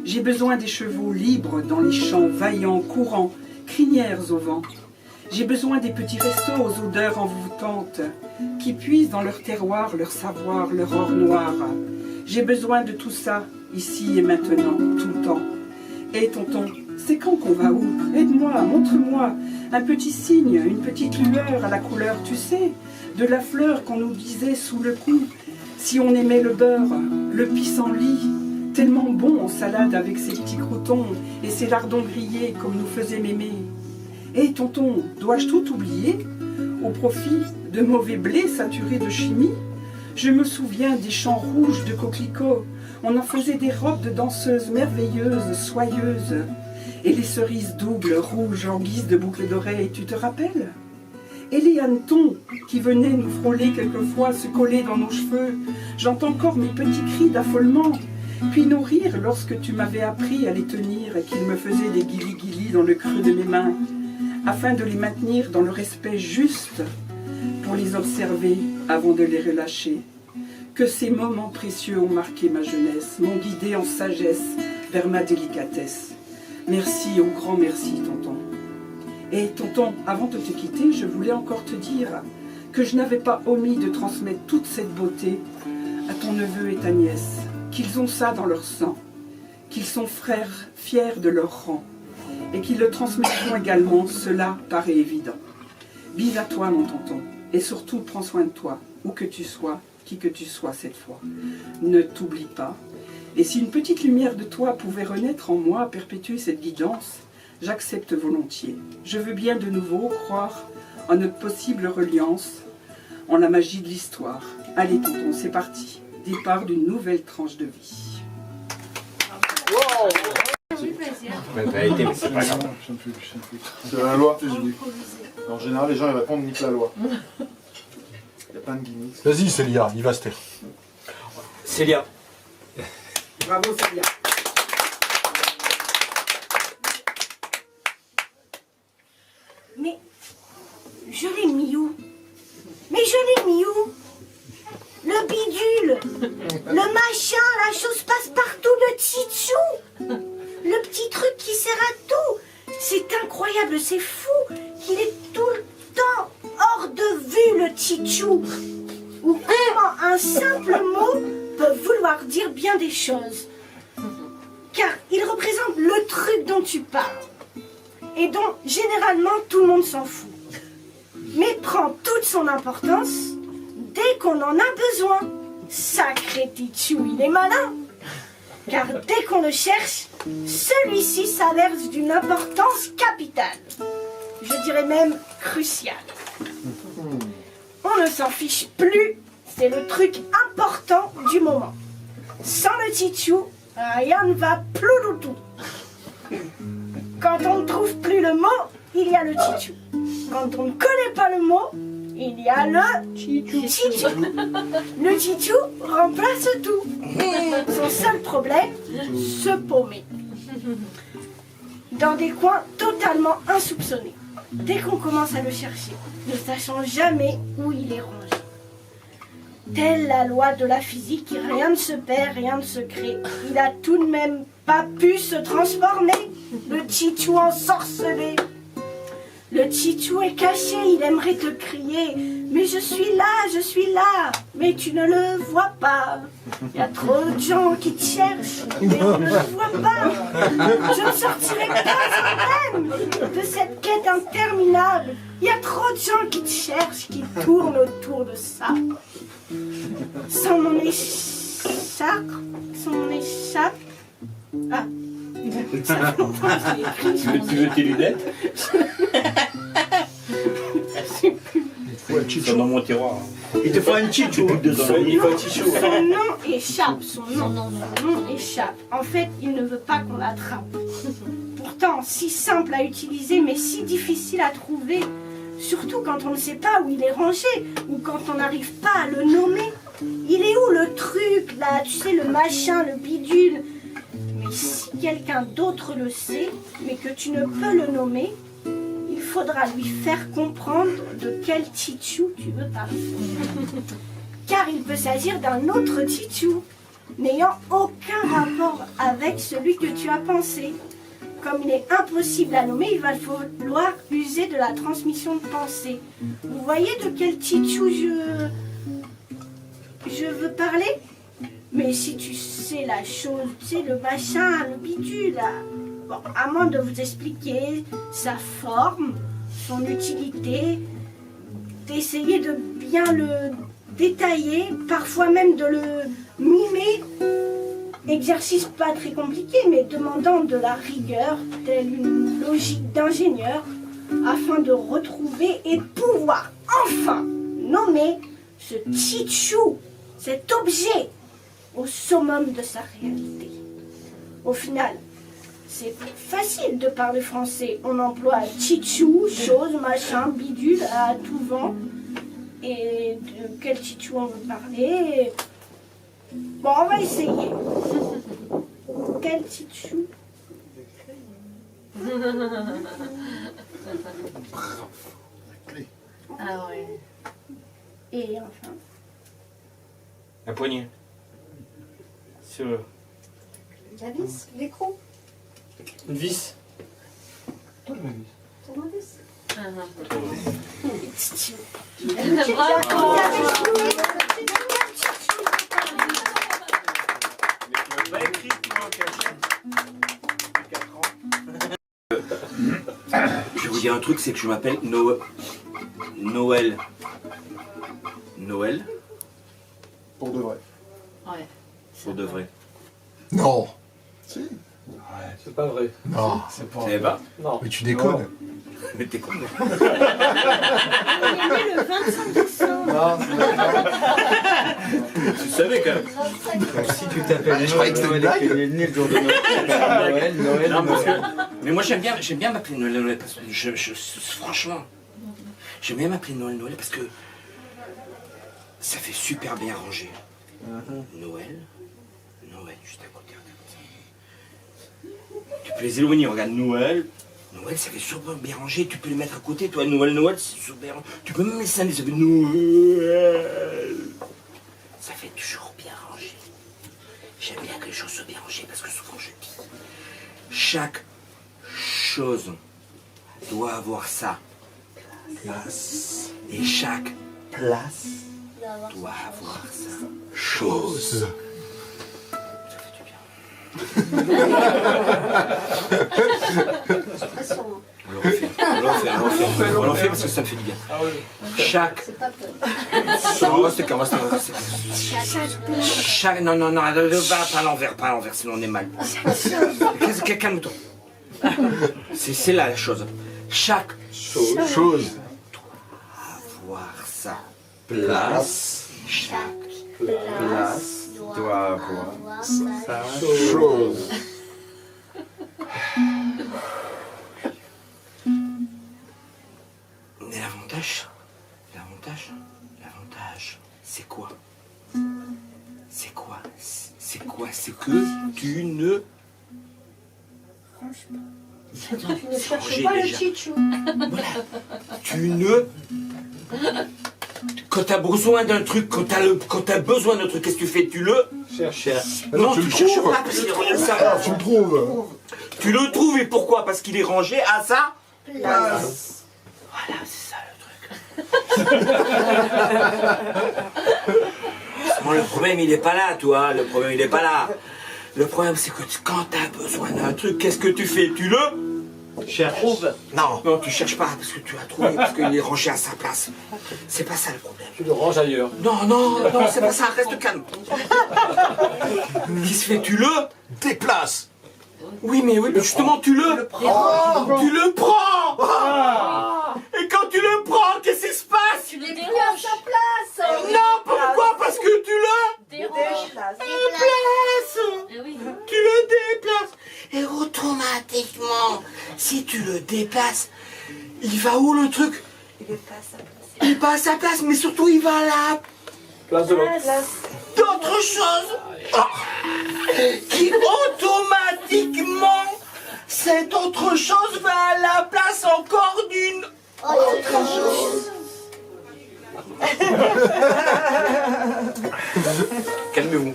J'ai besoin des chevaux libres dans les champs, vaillants, courants, crinières au vent. J'ai besoin des petits restos aux odeurs envoûtantes, qui puisent dans leur terroir, leur savoir, leur or noir. J'ai besoin de tout ça, ici et maintenant, tout le temps. Et tonton, c'est quand qu'on va où? Aide-moi, montre-moi un petit signe, une petite lueur à la couleur, tu sais, de la fleur qu'on nous disait sous le cou. Si on aimait le beurre, le pissenlit, tellement bon en salade avec ses petits croutons et ses lardons grillés comme nous faisait mémé. Et tonton, dois-je tout oublier au profit de mauvais blé saturé de chimie? Je me souviens des champs rouges de coquelicots. On en faisait des robes de danseuses merveilleuses, soyeuses. Et les cerises doubles, rouges, en guise de boucles d'oreilles, tu te rappelles? Et les hannetons qui venaient nous frôler quelquefois, se coller dans nos cheveux. J'entends encore mes petits cris d'affolement. Puis nos rires lorsque tu m'avais appris à les tenir et qu'ils me faisaient des guilis-guilis dans le creux de mes mains. afin de les maintenir dans le respect juste, pour les observer avant de les relâcher. Que ces moments précieux ont marqué ma jeunesse, m'ont guidé en sagesse vers ma délicatesse. Merci, au grand merci, tonton. Et tonton, avant de te quitter, je voulais encore te dire que je n'avais pas omis de transmettre toute cette beauté à ton neveu et ta nièce, qu'ils ont ça dans leur sang, qu'ils sont frères fiers de leur rang, et qu'ils le transmettront également, cela paraît évident. Vive à toi, mon tonton, et surtout prends soin de toi, où que tu sois, qui que tu sois cette fois. Ne t'oublie pas. Et si une petite lumière de toi pouvait renaître en moi, perpétuer cette guidance, j'accepte volontiers. Je veux bien de nouveau croire en notre possible reliance, en la magie de l'histoire. Allez tonton, c'est parti. Départ d'une nouvelle tranche de vie. Wow. C'est pas grave. C'est la loi. En général, les gens ils répondent nique la loi. Il y a plein de gimmicks. Vas-y, Célia, il va se taire. Célia. Bravo, Célia. Mais je l'ai mis où? Mais je l'ai mis où? Le bidule, le machin, la chose passe-partout, le tchitchou, le petit truc qui sert à tout. C'est incroyable, c'est fou qu'il est tout le temps hors de vue, le tchitchou. Ou comment un simple mot peut vouloir dire bien des choses. Car il représente le truc dont tu parles. Et dont généralement tout le monde s'en fout. Mais prend toute son importance dès qu'on en a besoin. Sacré tchitchou, il est malin. Car dès qu'on le cherche, celui-ci s'avère d'une importance capitale. Je dirais même cruciale. On ne s'en fiche plus, c'est le truc important du moment. Sans le tchitchou, rien ne va plus du tout. Quand on ne trouve plus le mot, il y a le tchitchou. Quand on ne connaît pas le mot, il y a le tchitchou. Le tchitchou remplace tout. Son seul problème, se paumer. Dans des coins totalement insoupçonnés. Dès qu'on commence à le chercher, ne sachant jamais où il est rangé. Telle la loi de la physique, rien ne se perd, rien ne se crée. Il a tout de même pas pu se transformer, le tchitchou ensorcelé. Le tchitchou est caché, il aimerait te crier. Mais je suis là, mais tu ne le vois pas. Il y a trop de gens qui te cherchent, mais on ne le voit pas. Je ne sortirai pas même de cette quête interminable. Il y a trop de gens qui te cherchent, qui tournent autour de ça. Sans mon écharpe, ah. Ça fait longtemps que je l'ai écrit. Tu veux tes lunettes? Ils sont dans mon tiroir. Il te faut un tchitchou. Il faut un tchitchou. Son nom échappe, son nom échappe. En fait, il ne veut pas qu'on l'attrape. Pourtant, si simple à utiliser, mais si difficile à trouver. Surtout quand on ne sait pas où il est rangé, ou quand on n'arrive pas à le nommer. Il est où le truc, là, tu sais, le machin, le bidule? Mais si quelqu'un d'autre le sait, mais que tu ne peux le nommer, il faudra lui faire comprendre de quel tchitchou tu veux parler. Car il peut s'agir d'un autre tchitchou, n'ayant aucun rapport avec celui que tu as pensé. Comme il est impossible à nommer, il va falloir user de la transmission de pensée. Vous voyez de quel tchitchou je veux parler? Mais si tu sais la chose, tu sais, le machin, le bidule, là. Bon, à moins de vous expliquer sa forme, son utilité, d'essayer de bien le détailler, parfois même de le mimer. Exercice pas très compliqué, mais demandant de la rigueur, telle une logique d'ingénieur, afin de retrouver et pouvoir enfin nommer ce tchitchou, cet objet, au summum de sa réalité. Au final, c'est facile de parler français. On emploie tchitchou, chose, machin, bidule à tout vent. Et de quel tchitchou on veut parler? Bon, on va essayer. Quel tchitchou? Ah ouais. Et enfin. La poignée. Sur le... La vis, l'écrou. Une vis. C'est ma vis. Je vais vous dire un truc, c'est que je m'appelle Noël. Noël. Pour de vrai. Ouais. Pour de vrai. Non. Si. C'est pas vrai. Non. C'est pas. Vous savez pas? Non. Mais tu déconnes. Mais t'es con. Il est né le 25 décembre. Non, Tu savais quand même. Si tu t'appelles Je croyais que c'était une blague. Noël, né le jour de Noël. Noël, Non, parce que... Mais moi j'aime bien m'appeler Noël parce que franchement, j'aime bien m'appeler Noël parce que ça fait super bien rangé. Noël, juste à côté, regarde comme ça. Tu peux les éloigner, regarde Noël, ça fait super bien rangé, tu peux les mettre à côté, toi Noël, c'est super. Tu peux même les scinder, ça fait Noël. Ça fait toujours bien rangé. J'aime bien que les choses soient bien rangées parce que souvent je dis, chaque chose doit avoir sa place. Et chaque place doit avoir sa chose. Ça fait du bien. On le refait parce que ça me fait du bien. Chaque non, pas à l'envers, sinon on est mal. Calme-toi. C'est là la chose. Chaque chose doit avoir sa place. Chaque place doit avoir sa chose. Mais l'avantage, c'est quoi? C'est que tu ne... Tu ne cherches pas le chichou. Voilà. Tu ne... Quand t'as besoin d'un truc, quand t'as besoin d'un truc, qu'est-ce que tu fais? Tu le... Cherche. Non, tu tu le cherches trouves. pas parce qu'il est rangé à sa... Alors, tu le trouves. Tu le trouves et pourquoi? Parce qu'il est rangé à sa... Place. Voilà, c'est ça le truc. Bon, le problème, il est pas là, toi. Le problème, il est pas là. Le problème, c'est que quand t'as besoin d'un truc, qu'est-ce que tu fais? Tu le... Cherche. Non, tu cherches pas parce que tu as trouvé, parce qu'il est rangé à sa place. C'est pas ça le problème. Tu le ranges ailleurs. Non, c'est pas ça, reste calme. Qu'est-ce que fait? Tu le Déplace. Oui, mais justement, tu le prends. Tu le prends. Et quand tu le prends, qu'est-ce qui se passe? Tu les Il déranges. est à sa place. Non, pourquoi? Parce que tu le Déranges. déplaces. Eh oui. Tu le déplaces. Et automatiquement, si tu le déplaces, il va où le truc? Il est pas à sa place. Il va à sa place, mais surtout il va à la Place de l'autre. d'autres choses qui automatiquement, cette autre chose va à la place encore d'une autre chose. Calmez-vous.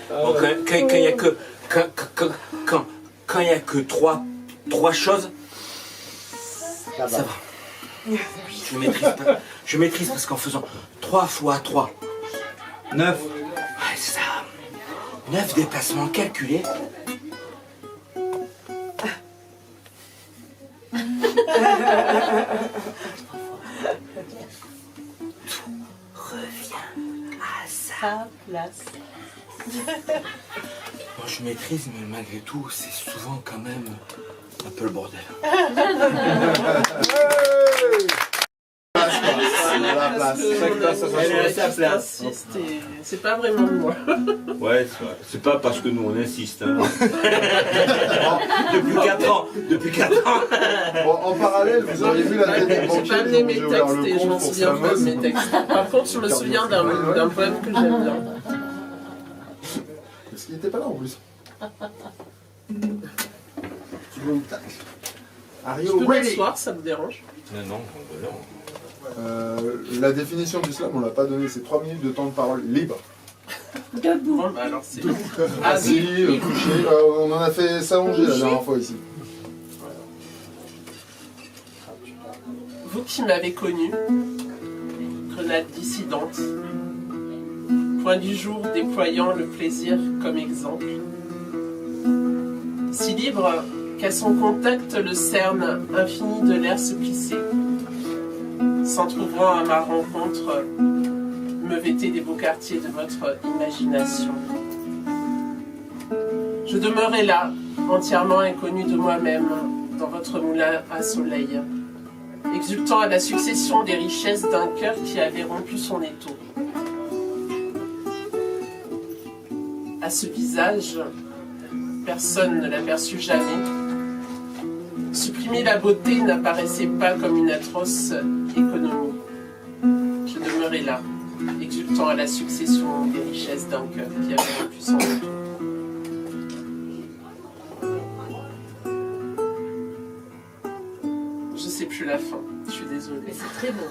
Bon, quand il n'y a que quand il y a que trois choses, ça va. Je maîtrise parce qu'en faisant 3 fois 3, 9. Ouais, c'est ça. 9 déplacements calculés. Tout revient à sa place. Bon, je maîtrise, mais malgré tout, c'est souvent quand même un peu le bordel. Elle est à sa place. C'est pas vraiment moi. Ouais, c'est pas parce que nous on insiste. Hein. Depuis 4 ans. Bon, en parallèle, vous auriez vu la tête du J'ai banquier pas amené mes qui a ouvert textes le et je compte m'en pour souviens pas de Sameuse. mes textes. Par contre, je me souviens d'un poème que j'aime bien. Parce qu'il n'était pas là en plus. Are Je you peux ready? m'asseoir, ça vous dérange? Non. La définition du slam, on l'a pas donnée, c'est 3 minutes de temps de parole libre. Debout. Bon, bah alors c'est... Assis, couché, on en a fait s'allonger la dernière fois ici. Vous qui m'avez connu, grenade dissidente, point du jour déployant le plaisir comme exemple, si libre qu'à son contact le cerne infini de l'air se plisser, s'en trouvant à ma rencontre, me vêter des beaux quartiers de votre imagination. Je demeurais là, entièrement inconnu de moi-même, dans votre moulin à soleil, exultant à la succession des richesses d'un cœur qui avait rompu son étau. À ce visage, personne ne l'aperçut jamais. Supprimer la beauté n'apparaissait pas comme une atroce économie. Je demeurais là, exultant à la succession des richesses d'un cœur qui avait rompu son étau. Je sais plus la fin, je suis désolée. Mais c'est très beau.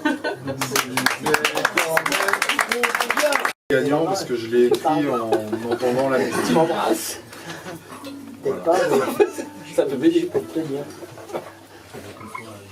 Gagnant parce que je l'ai écrit en entendant la musique. Tu m'embrasses. Ça me veut pour te tenir.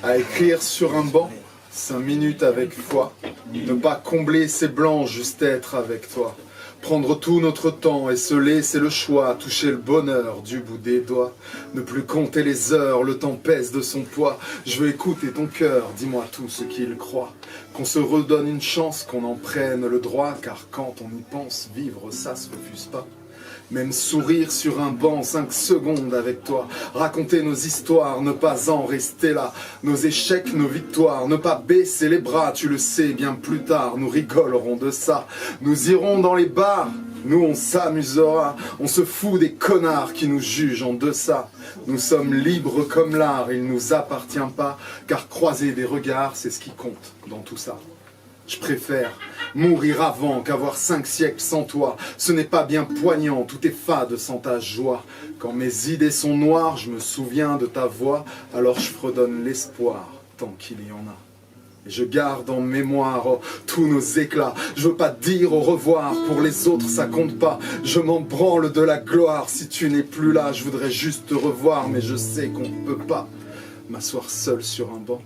À écrire sur un banc, 5 minutes avec foi. Ne pas combler ses blancs, juste être avec toi. Prendre tout notre temps et se laisser le choix, toucher le bonheur du bout des doigts. Ne plus compter les heures, le temps pèse de son poids. Je veux écouter ton cœur, dis-moi tout ce qu'il croit. Qu'on se redonne une chance, qu'on en prenne le droit, car quand on y pense, vivre ça se refuse pas. Même sourire sur un banc, 5 secondes avec toi. Raconter nos histoires, ne pas en rester là. Nos échecs, nos victoires, ne pas baisser les bras. Tu le sais, bien plus tard, nous rigolerons de ça. Nous irons dans les bars, nous on s'amusera. On se fout des connards qui nous jugent en deçà. Nous sommes libres comme l'art, il nous appartient pas. Car croiser des regards, c'est ce qui compte dans tout ça. Je préfère mourir avant qu'avoir 5 siècles sans toi. Ce n'est pas bien poignant, tout est fade sans ta joie. Quand mes idées sont noires, je me souviens de ta voix. Alors je fredonne l'espoir, tant qu'il y en a. Et je garde en mémoire tous nos éclats. Je veux pas te dire au revoir, pour les autres ça compte pas. Je m'en branle de la gloire si tu n'es plus là. Je voudrais juste te revoir, mais je sais qu'on ne peut pas m'asseoir seul sur un banc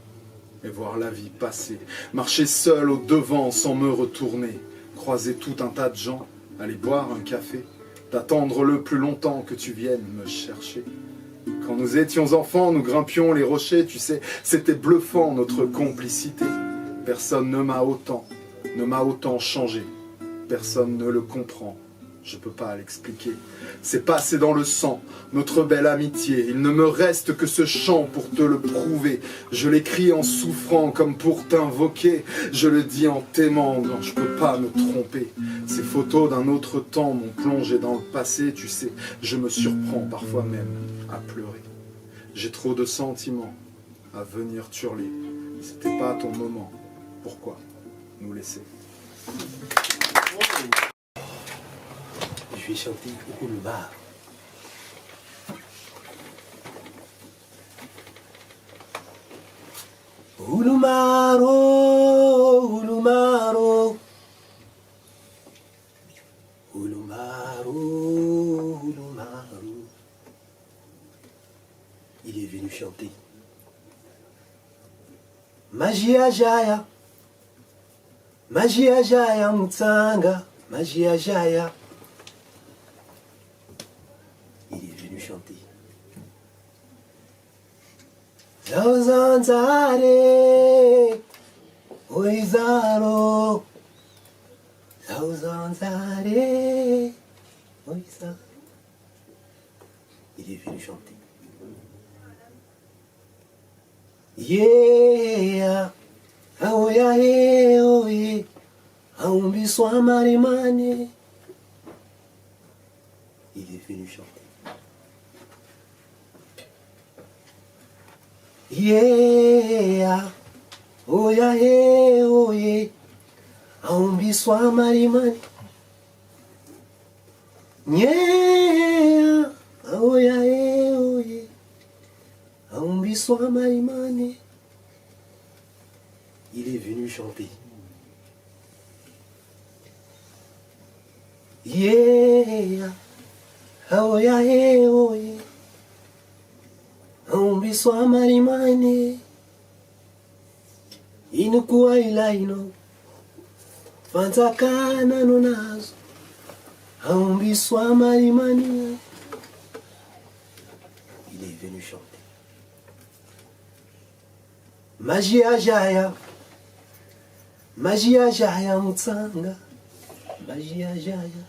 et voir la vie passer, marcher seul au devant sans me retourner, croiser tout un tas de gens, aller boire un café, t'attendre le plus longtemps que tu viennes me chercher. Quand nous étions enfants, nous grimpions les rochers, tu sais, c'était bluffant notre complicité. Personne ne m'a autant changé, personne ne le comprend. Je peux pas l'expliquer. C'est passé dans le sang, notre belle amitié. Il ne me reste que ce chant pour te le prouver. Je l'écris en souffrant comme pour t'invoquer. Je le dis en t'aimant, non, je peux pas me tromper. Ces photos d'un autre temps m'ont plongé dans le passé. Tu sais, je me surprends parfois même à pleurer. J'ai trop de sentiments à venir t'hurler. C'était pas ton moment. Pourquoi nous laisser? Je vais chanter Ouloumar. Ouloumaro, Ouloumaro. Ouloumaro, Ouloumaro. Il est venu chanter. Magia Jaya. Magia Jaya Mutsanga. Magia Jaya. Il est venu chanter. Zauzanzare, Oizaro, Zauzanzare, Oizaro. Il est venu chanter. Yeah, aoya he oye, aombiswa marimane. Il est venu chanter. Yeah, oya he oye, aombiswa marimane. Yeah, Aoya e oye, Aombiswa maimane. Il est venu chanter. Yeah, aoya e oye, Aombiswa maimane. Inukuwa ilaino, Fantakana nonazo, Aombiswa maimane. Il est venu chanter. Magia Jaya, Magia Jaya Mutsanga, Magia Jaya.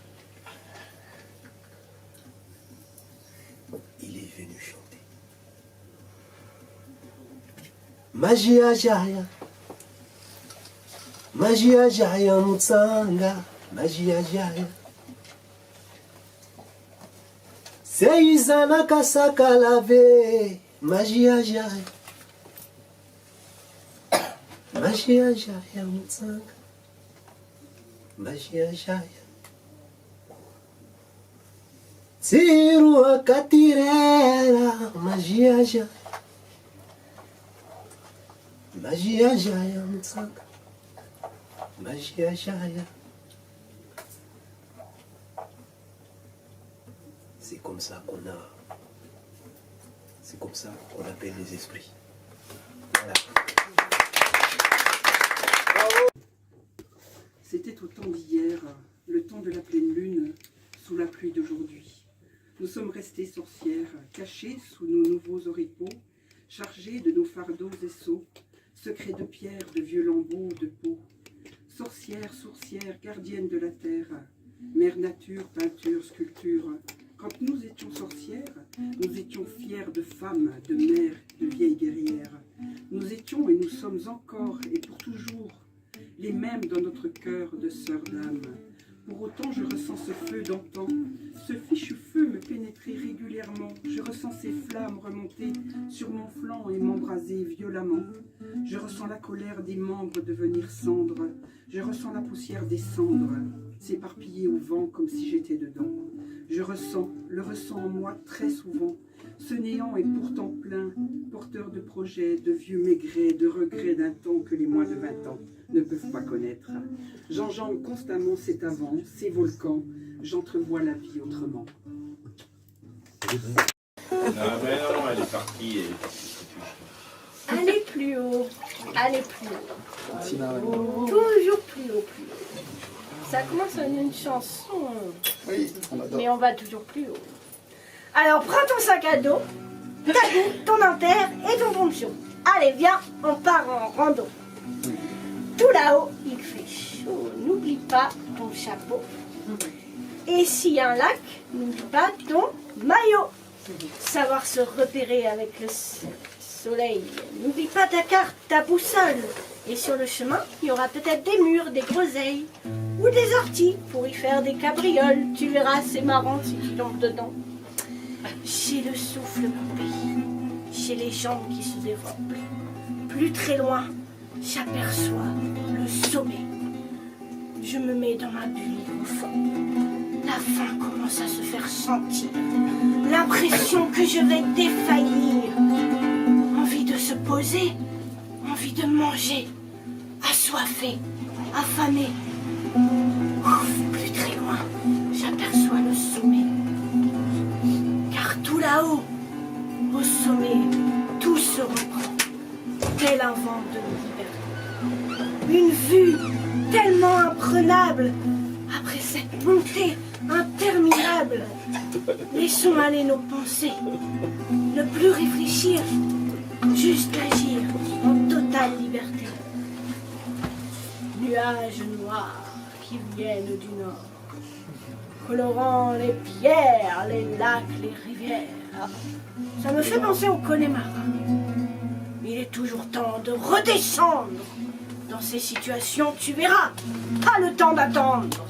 Il est venu chanter. Magia Jaya, Magia Jaya Mutsanga, Magia Jaya. Seizana kasaka lave, Magia Jaya. Magia Jaya Mutsanga, Magia Jaya. Tiru akatirera, Magia Jaya. Magia Jaya Mutsanga, Magia Jaya. C'est comme ça qu'on a. C'est comme ça qu'on appelle les esprits. Voilà. C'était au temps d'hier, le temps de la pleine lune, sous la pluie d'aujourd'hui. Nous sommes restées sorcières, cachées sous nos nouveaux oripeaux, chargées de nos fardeaux et seaux, secrets de pierre, de vieux lambeaux de peau. Sorcières, sourcières, gardiennes de la terre, mère nature, peinture, sculpture. Quand nous étions sorcières, nous étions fières de femmes, de mères, de vieilles guerrières. Nous étions et nous sommes encore et pour toujours les mêmes dans notre cœur de sœurs d'âme. Pour autant, je ressens ce feu d'antan, ce fichu feu me pénétrer régulièrement. Je ressens ces flammes remonter sur mon flanc et m'embraser violemment. Je ressens la colère des membres devenir cendre. Je ressens la poussière des cendres s'éparpiller au vent comme si j'étais dedans. Je le ressens en moi très souvent. Ce néant est pourtant plein, porteur de projets, de vieux maigrets, de regrets d'un temps que les moins de 20 ans ne peuvent pas connaître. J'enjambe constamment cet avant, ces volcans, j'entrevois la vie autrement. Ah ben non, elle est partie. Allez plus haut, allez plus haut. Toujours plus haut, plus haut. Ça commence en une chanson, mais on va toujours plus haut. Alors prends ton sac à dos, ta coupe, ton dentaire et ton poncho. Allez, viens, on part en rando. Tout là-haut, il fait chaud. N'oublie pas ton chapeau. Et s'il y a un lac, n'oublie pas ton maillot. Savoir se repérer avec le soleil. N'oublie pas ta carte, ta boussole. Et sur le chemin, il y aura peut-être des murs, des groseilles ou des orties pour y faire des cabrioles. Tu verras, c'est marrant si tu tombes dedans. J'ai le souffle coupé, j'ai les jambes qui se développent. Plus très loin, j'aperçois le sommet. Je me mets dans ma bulle au fond. La faim commence à se faire sentir. L'impression que je vais défaillir. Envie de se poser, envie de manger. Assoiffé, affamé. Ouf, plus très loin, j'aperçois le sommet. Car tout là-haut, au sommet, tout se reprend, tel un vent de liberté. Une vue tellement imprenable, après cette montée interminable. Laissons aller nos pensées, ne plus réfléchir, juste agir en totale liberté. Nuages noirs qui viennent du nord, colorant les pierres, les lacs, les rivières. Ça me fait penser au Connemara. Il est toujours temps de redescendre. Dans ces situations, tu verras, pas le temps d'attendre.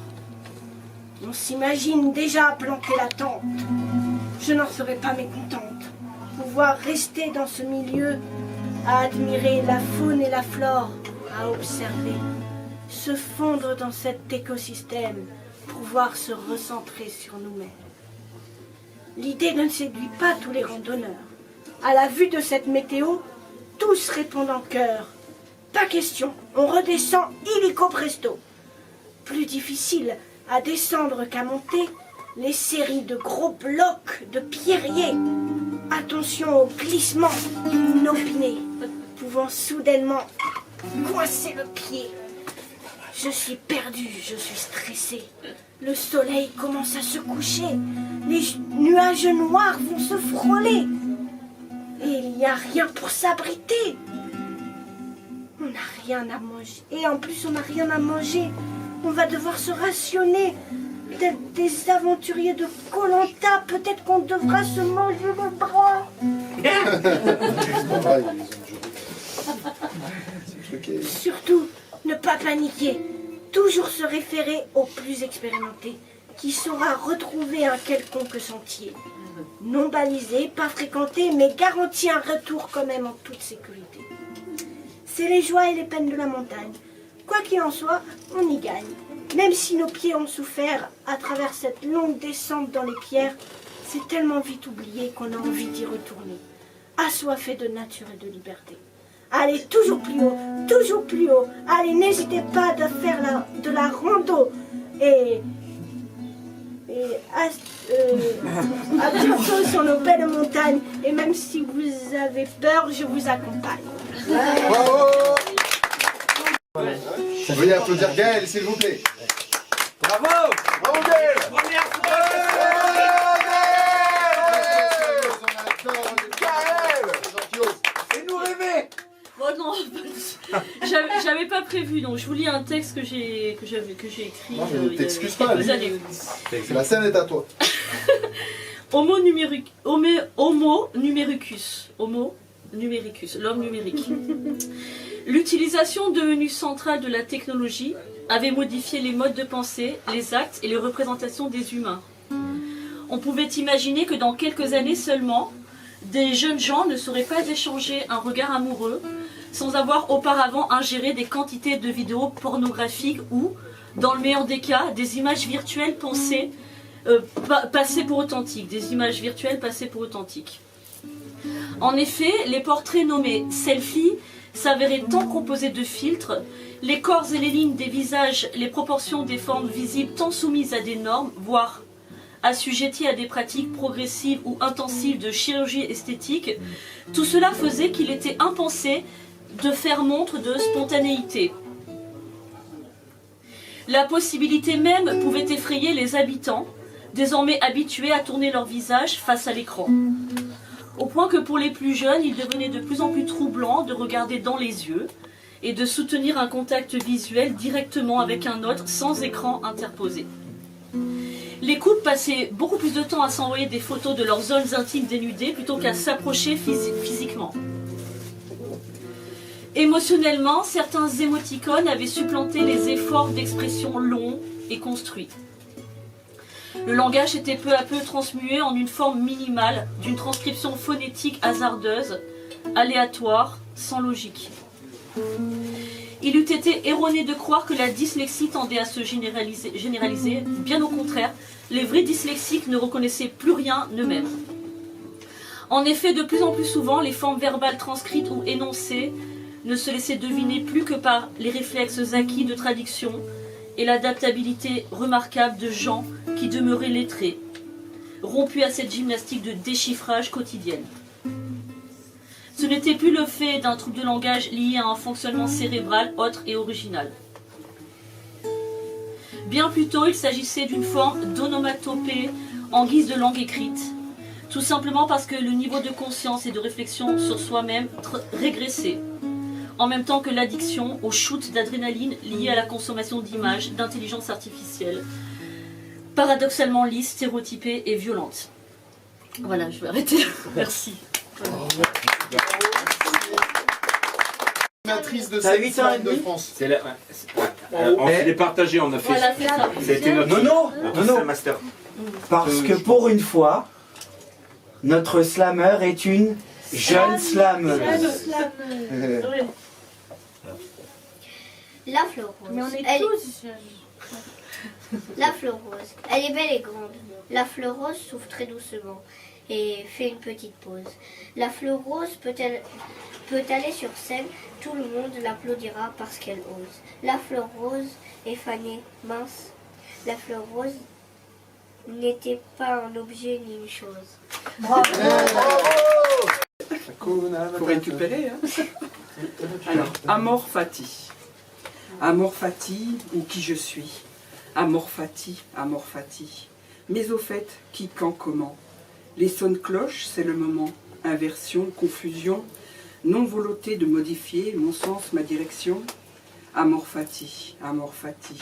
On s'imagine déjà planter la tente. Je n'en serais pas mécontente. Pouvoir rester dans ce milieu, à admirer la faune et la flore, à observer, se fondre dans cet écosystème, pouvoir se recentrer sur nous-mêmes. L'idée ne séduit pas tous les randonneurs. À la vue de cette météo, tous répondent en chœur. Pas question, on redescend illico presto. Plus difficile à descendre qu'à monter, les séries de gros blocs de pierriers. Attention au glissement inopiné, pouvant soudainement coincer le pied. Je suis perdue, je suis stressée. Le soleil commence à se coucher. Les nuages noirs vont se frôler. Et il n'y a rien pour s'abriter. On n'a rien à manger. Et en plus, on n'a rien à manger. On va devoir se rationner. Tel des aventuriers de Koh-Lanta, peut-être qu'on devra se manger le bras. Surtout, ne pas paniquer. Toujours se référer au plus expérimenté, qui saura retrouver un quelconque sentier. Non balisé, pas fréquenté, mais garantit un retour quand même en toute sécurité. C'est les joies et les peines de la montagne. Quoi qu'il en soit, on y gagne. Même si nos pieds ont souffert à travers cette longue descente dans les pierres, c'est tellement vite oublié qu'on a envie d'y retourner, assoiffé de nature et de liberté. Allez toujours plus haut, toujours plus haut. Allez, n'hésitez pas à faire de la rando. Et à bientôt sur nos belles montagnes. Et même si vous avez peur, je vous accompagne. Bravo! Veuillez applaudir Gaël, s'il vous plaît. Bravo! Bravo Gaël! Fais-nous rêver! Oh non, j'avais pas prévu, donc je vous lis un texte que j'ai écrit Non, il y a t'excuses pas, quelques années. La scène est à toi. Homo numericus, l'homme numérique. L'utilisation devenue centrale de la technologie avait modifié les modes de pensée, les actes et les représentations des humains. On pouvait imaginer que dans quelques années seulement, des jeunes gens ne sauraient pas échanger un regard amoureux sans avoir auparavant ingéré des quantités de vidéos pornographiques ou, dans le meilleur des cas, des images virtuelles passées pour authentiques. Des images virtuelles passées pour authentiques. En effet, les portraits nommés selfies s'avéraient tant composés de filtres, les corps et les lignes des visages, les proportions des formes visibles tant soumises à des normes, voire assujettis à des pratiques progressives ou intensives de chirurgie esthétique, tout cela faisait qu'il était impensé de faire montre de spontanéité. La possibilité même pouvait effrayer les habitants, désormais habitués à tourner leur visage face à l'écran. Au point que pour les plus jeunes, il devenait de plus en plus troublant de regarder dans les yeux et de soutenir un contact visuel directement avec un autre sans écran interposé. Les couples passaient beaucoup plus de temps à s'envoyer des photos de leurs zones intimes dénudées plutôt qu'à s'approcher physiquement. Émotionnellement, certains émoticônes avaient supplanté les efforts d'expression longs et construits. Le langage était peu à peu transmué en une forme minimale d'une transcription phonétique hasardeuse, aléatoire, sans logique. Il eût été erroné de croire que la dyslexie tendait à se généraliser. Bien au contraire, les vrais dyslexiques ne reconnaissaient plus rien eux-mêmes. En effet, de plus en plus souvent, les formes verbales transcrites ou énoncées ne se laissaient deviner plus que par les réflexes acquis de traduction et l'adaptabilité remarquable de gens qui demeuraient lettrés, rompus à cette gymnastique de déchiffrage quotidienne. Ce n'était plus le fait d'un trouble de langage lié à un fonctionnement cérébral autre et original. Bien plutôt, il s'agissait d'une forme d'onomatopée en guise de langue écrite, tout simplement parce que le niveau de conscience et de réflexion sur soi-même régressait, en même temps que l'addiction au shoot d'adrénaline lié à la consommation d'images d'intelligence artificielle, paradoxalement lisse, stéréotypée et violente. Voilà, je vais arrêter. Merci. Animatrice de cette semaine de France. C'est la... on s'est départagé, on a fait. Voilà, c'est ça. C'était notre non, master. Parce que pour une fois, notre slammer est une jeune slameuse. La Florence. Mais on est elle... tous jeunes. La fleur rose, elle est belle et grande. La fleur rose souffle très doucement et fait une petite pause. La fleur rose peut aller sur scène, tout le monde l'applaudira parce qu'elle ose. La fleur rose est fanée, mince. La fleur rose n'était pas un objet ni une chose. Bravo. Faut récupérer, hein. Alors, Amor Fati. Amor Fati, ou qui je suis. Amor Fati, Amor Fati. Mais au fait, qui, quand, comment. Les sonnes-cloches, c'est le moment. Inversion, confusion, non-volonté de modifier mon sens, ma direction. Amor Fati, Amor Fati.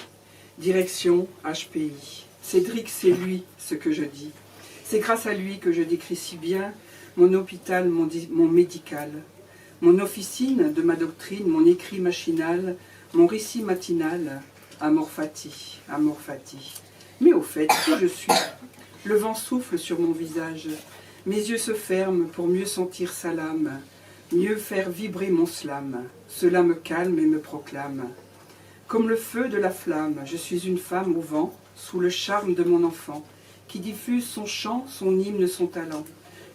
Direction, HPI. Cédric, c'est lui, ce que je dis. C'est grâce à lui que je décris si bien mon hôpital, mon médical, mon officine de ma doctrine, mon écrit machinal, mon récit matinal. Amor Fati, Amor Fati. Mais au fait, qui je suis? Le vent souffle sur mon visage. Mes yeux se ferment pour mieux sentir sa lame, mieux faire vibrer mon slam. Cela me calme et me proclame. Comme le feu de la flamme, je suis une femme au vent, sous le charme de mon enfant, qui diffuse son chant, son hymne, son talent.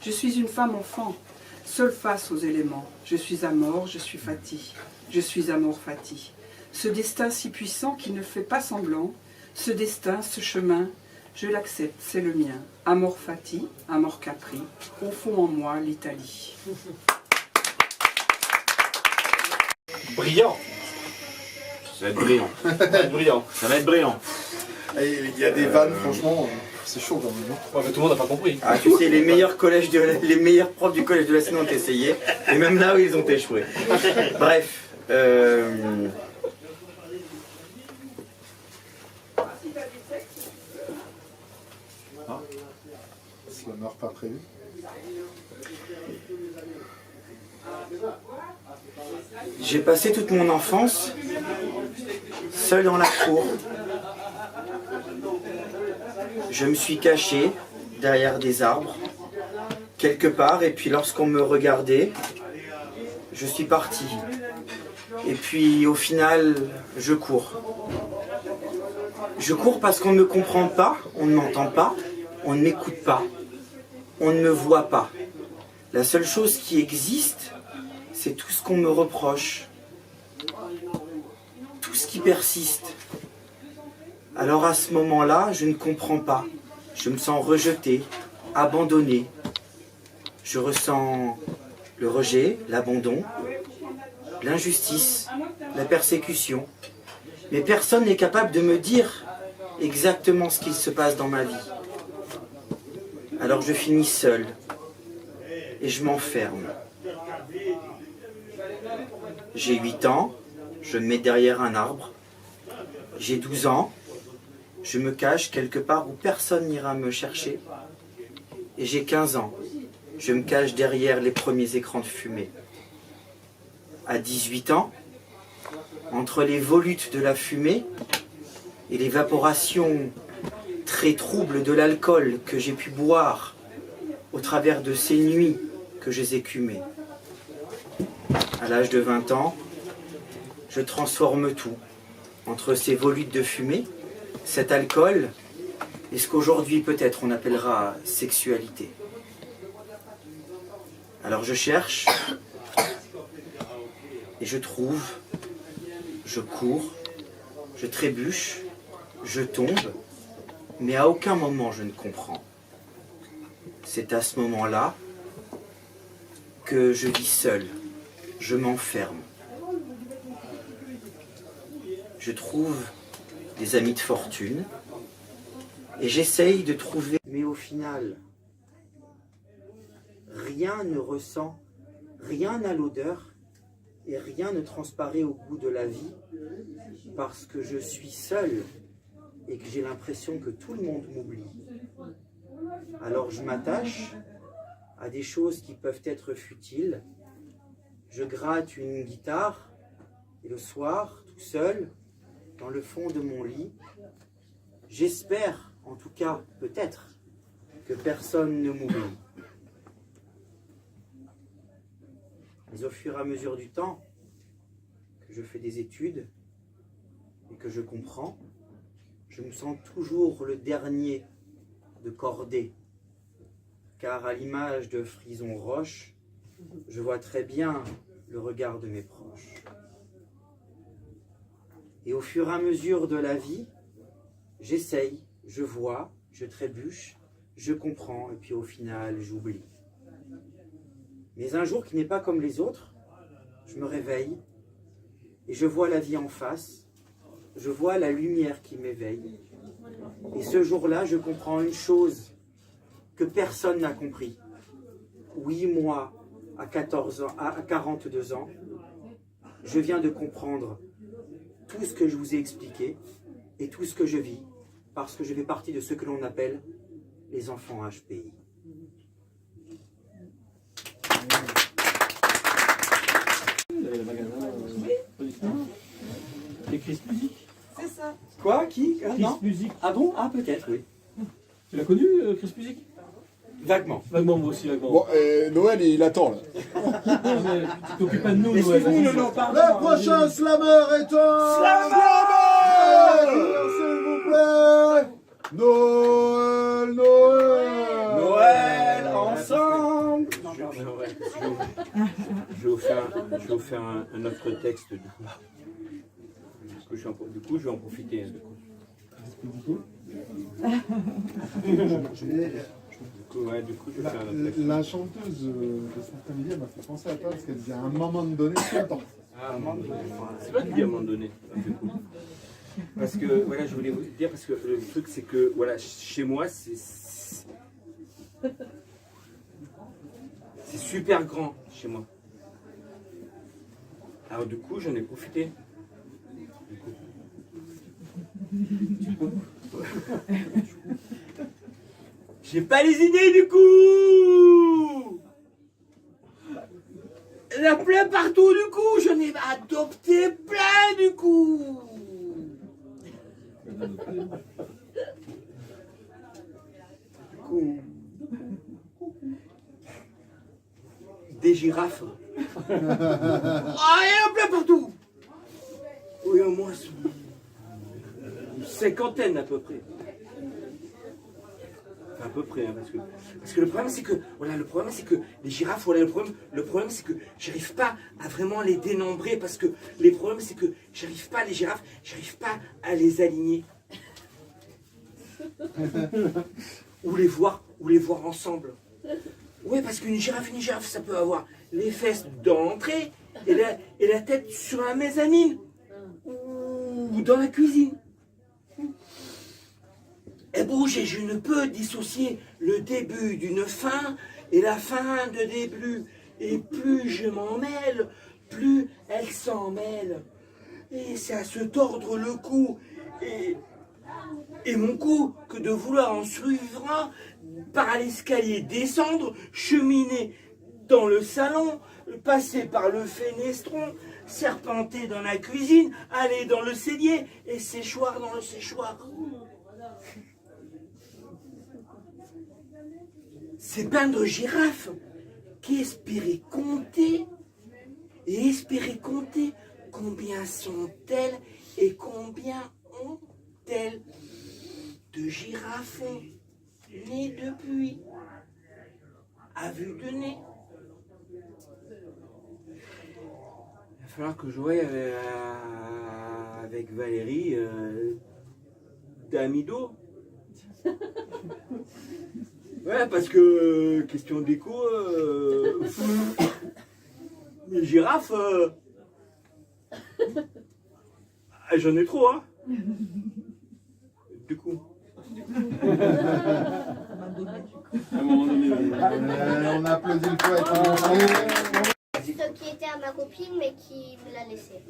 Je suis une femme enfant, seule face aux éléments. Je suis Amor, je suis Fati, je suis Amor Fati. Ce destin si puissant qui ne fait pas semblant, ce destin, ce chemin, je l'accepte, c'est le mien. Amor Fati, Amor Capri, au fond en moi l'Italie. Brillant. Ça va être brillant. Ça va être brillant. Ça va être brillant. Il y a des vannes, franchement, c'est chaud quand même. Ouais, mais tout le monde n'a pas compris. Ah, tu sais, les meilleurs profs du collège de la Seine ont essayé, et même là où ils ont échoué. Bref. Slammer pas prévu. J'ai passé toute mon enfance seul dans la cour. Je me suis caché derrière des arbres, quelque part, et puis lorsqu'on me regardait, je suis parti. Et puis au final, je cours. Je cours parce qu'on ne me comprend pas, on ne m'entend pas, on ne m'écoute pas, on ne me voit pas. La seule chose qui existe, c'est tout ce qu'on me reproche, tout ce qui persiste. Alors à ce moment-là, je ne comprends pas. Je me sens rejeté, abandonné. Je ressens le rejet, l'abandon, l'injustice, la persécution. Mais personne n'est capable de me dire exactement ce qu'il se passe dans ma vie. Alors je finis seul et je m'enferme. J'ai 8 ans, je me mets derrière un arbre. J'ai 12 ans, je me cache quelque part où personne n'ira me chercher. Et j'ai 15 ans, je me cache derrière les premiers écrans de fumée. À 18 ans, entre les volutes de la fumée et l'évaporation très trouble de l'alcool que j'ai pu boire au travers de ces nuits que j'ai écumées. À l'âge de 20 ans, je transforme tout entre ces volutes de fumée, cet alcool et ce qu'aujourd'hui peut-être on appellera sexualité. Alors je cherche et je trouve, je cours, je trébuche, je tombe, mais à aucun moment je ne comprends. C'est à ce moment-là que je vis seul, je m'enferme. Je trouve des amis de fortune et j'essaye de trouver, mais au final, rien ne ressent, rien n'a l'odeur et rien ne transparaît au goût de la vie parce que je suis seul et que j'ai l'impression que tout le monde m'oublie. Alors je m'attache à des choses qui peuvent être futiles. Je gratte une guitare et le soir, tout seul, dans le fond de mon lit, j'espère, en tout cas peut-être, que personne ne m'oublie. Mais au fur et à mesure du temps, que je fais des études et que je comprends, Je me sens toujours le dernier de cordée, car à l'image de Frison Roche, je vois très bien le regard de mes proches. Et au fur et à mesure de la vie, j'essaye, je vois, je trébuche, je comprends, et puis au final, j'oublie. Mais un jour qui n'est pas comme les autres, je me réveille et je vois la vie en face, je vois la lumière qui m'éveille. Et ce jour-là, je comprends une chose que personne n'a compris. Oui, moi, à 42 ans, je viens de comprendre tout ce que je vous ai expliqué et tout ce que je vis, parce que je fais partie de ce que l'on appelle les enfants HPI. Le magasin. Et Chris Music. C'est ça. Quoi? Qui? Chris Music. Ah bon? Ah peut-être, oui. Tu l'as connu, Chris Music? Vaguement. Vaguement, moi aussi, vaguement. Bon, Noël, il attend là. Tu t'occupes pas de nous, Noël. Le prochain slammer est un... Slammer, s'il vous plaît. Noël, Noël. Noël, ensemble. Je vais vous faire un autre texte du coup. Je vais en profiter. Du coup, je vais faire un autre texte. La chanteuse de Saint-Amélie m'a fait penser à toi parce qu'elle disait à un moment donné, tout le temps. C'est pas du à un moment donné. Parce que, voilà, je voulais vous dire, parce que le truc, c'est que, voilà, chez moi, c'est super grand, chez moi. Alors, du coup, j'en ai profité. J'ai pas les idées, du coup! Il y en a plein partout, du coup! J'en ai adopté plein, du coup! Des girafes. Ah, il y en a plein partout. Oui, au moins une cinquantaine à peu près. Enfin, à peu près, hein, parce que le problème c'est que, voilà, le problème c'est que les girafes, voilà, le problème c'est que j'arrive pas à vraiment les dénombrer, parce que les problèmes c'est que j'arrive pas, les girafes, j'arrive pas à les aligner. ou les voir ensemble. Oui, parce qu'une girafe, ça peut avoir les fesses dans l'entrée et la tête sur la mezzanine ou dans la cuisine. Elle bouge et je ne peux dissocier le début d'une fin et la fin de début. Et plus je m'en mêle, plus elle s'en mêle. Et c'est à se tordre le cou et mon cou que de vouloir en suivre par l'escalier, descendre, cheminer dans le salon, passer par le fenestron, serpenter dans la cuisine, aller dans le cellier et séchoir dans le séchoir. Ces peindre girafes qui espéraient compter et espérer compter combien sont-elles et combien ont-elles de girafes nées depuis à vue de nez. Il va falloir que je joue avec Valérie d'Amido. Ouais, parce que question déco, les girafes, j'en ai trop, hein. Du coup. À un moment donné, on applaudit le poète. Ce qui était à ma copine, mais qui me l'a laissé.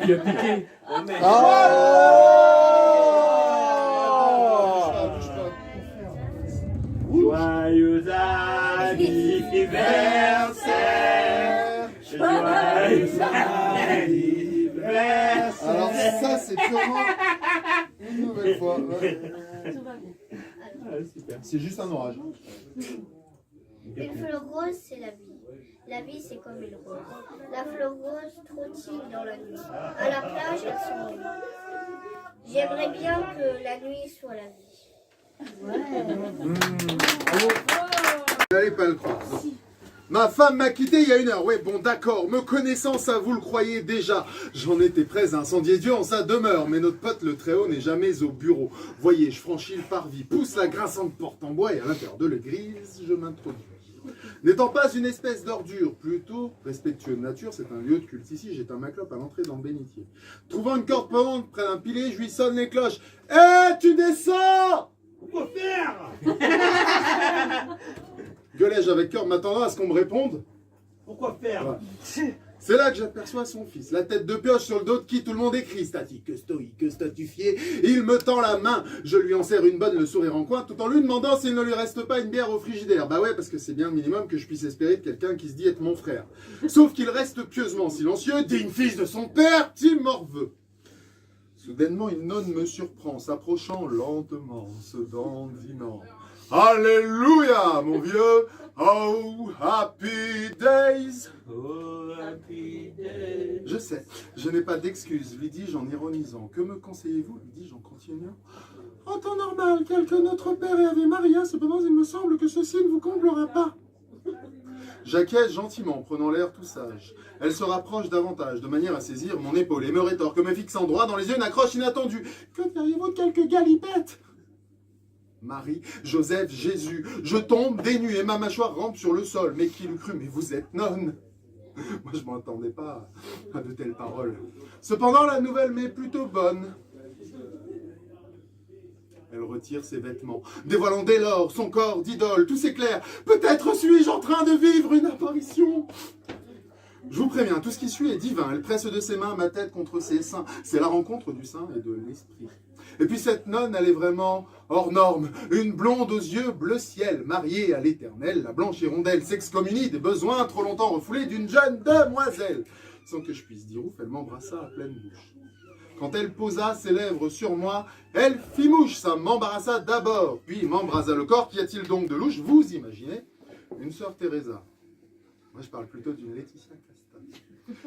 Qui a piqué. Joyeux anniversaire, joyeux anniversaire. Alors ça, c'est purement une nouvelle fois. C'est juste un orage. Une fleur rose, c'est la vie. La vie, c'est comme une rose. La fleur rose trottine dans la nuit. À la plage, elle s'ennuie. J'aimerais bien que la nuit soit la vie. Vous n'allez pas le croire. Non. Ma femme m'a quitté il y a 1 heure. Ouais, bon, d'accord. Me connaissant, ça, vous le croyez déjà. J'en étais prêt à incendier Dieu en sa demeure. Mais notre pote, le Très-Haut, n'est jamais au bureau. Voyez, je franchis le parvis, pousse la grinçante porte en bois et à l'intérieur de l'église, je m'introduis. N'étant pas une espèce d'ordure, plutôt respectueux de nature, c'est un lieu de culte ici, j'éteins ma clope à l'entrée dans le bénitier. Trouvant une corde pendante près d'un pilier, je lui sonne les cloches. Hé, tu descends! Pourquoi faire? Gueulais-je avec cœur, m'attendant à ce qu'on me réponde. Pourquoi faire? Voilà. C'est là que j'aperçois son fils, la tête de pioche sur le dos de qui tout le monde écrit, statique, stoïque, statifié. Il me tend la main, je lui en serre une bonne, le sourire en coin, tout en lui demandant s'il ne lui reste pas une bière au frigidaire. Bah ouais, parce que c'est bien le minimum que je puisse espérer de quelqu'un qui se dit être mon frère. Sauf qu'il reste pieusement silencieux, digne fils de son père, qui morveux. Soudainement, une nonne me surprend, s'approchant lentement, se dandinant. Alléluia, mon vieux! Oh, happy days! Oh, happy days! Je sais, je n'ai pas d'excuses, lui dis-je en ironisant. Que me conseillez-vous, lui dis-je en continuant. En temps normal, tel que notre Père et Ave Maria, cependant il me semble que ceci ne vous comblera pas. J'acquiesce gentiment, prenant l'air tout sage. Elle se rapproche davantage, de manière à saisir mon épaule, et me rétorque, me fixant droit dans les yeux une accroche inattendue. Que diriez-vous de quelques galipettes? Marie, Joseph, Jésus, je tombe dénu et ma mâchoire rampe sur le sol. Mais qui l'eût cru? Mais vous êtes nonne. Moi, je ne m'attendais pas à de telles paroles. Cependant, la nouvelle m'est plutôt bonne. Elle retire ses vêtements, dévoilant dès lors son corps d'idole. Tout s'éclaire. Peut-être suis-je en train de vivre une apparition. Je vous préviens, tout ce qui suit est divin. Elle presse de ses mains ma tête contre ses seins. C'est la rencontre du sein et de l'esprit. Et puis cette nonne, elle est vraiment hors norme. Une blonde aux yeux bleu ciel, mariée à l'éternel. La blanche hirondelle s'excommunie des besoins trop longtemps refoulés d'une jeune demoiselle. Sans que je puisse dire ouf, elle m'embrassa à pleine bouche. Quand elle posa ses lèvres sur moi, elle fit mouche. Ça m'embarrassa d'abord, puis m'embrasa le corps. Qu'y a-t-il donc de louche? Vous imaginez une sœur Teresa. Moi, je parle plutôt d'une Laetitia Casta.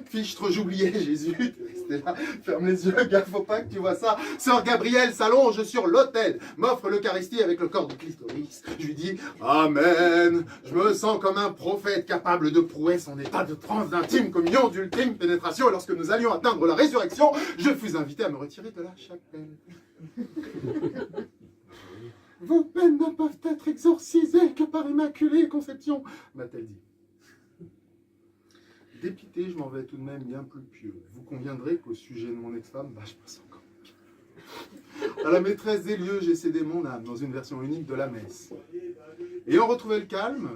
Fichtre, j'oubliais, Jésus, t'es là, ferme les yeux, gaffe, faut pas que tu vois ça. Sœur Gabrielle s'allonge sur l'autel, m'offre l'Eucharistie avec le corps du clitoris. Je lui dis, Amen. Je me sens comme un prophète capable de prouesses en état de transe d'intime communion, d'ultime pénétration. Et lorsque nous allions atteindre la résurrection, je fus invité à me retirer de la chapelle. Vos peines ne peuvent être exorcisées que par Immaculée Conception, m'a-t-elle dit. Dépité, je m'en vais tout de même bien plus pieux. Vous conviendrez qu'au sujet de mon ex-femme, je passe encore. À la maîtresse des lieux, j'ai cédé mon âme dans une version unique de la messe. Ayant retrouvé le calme,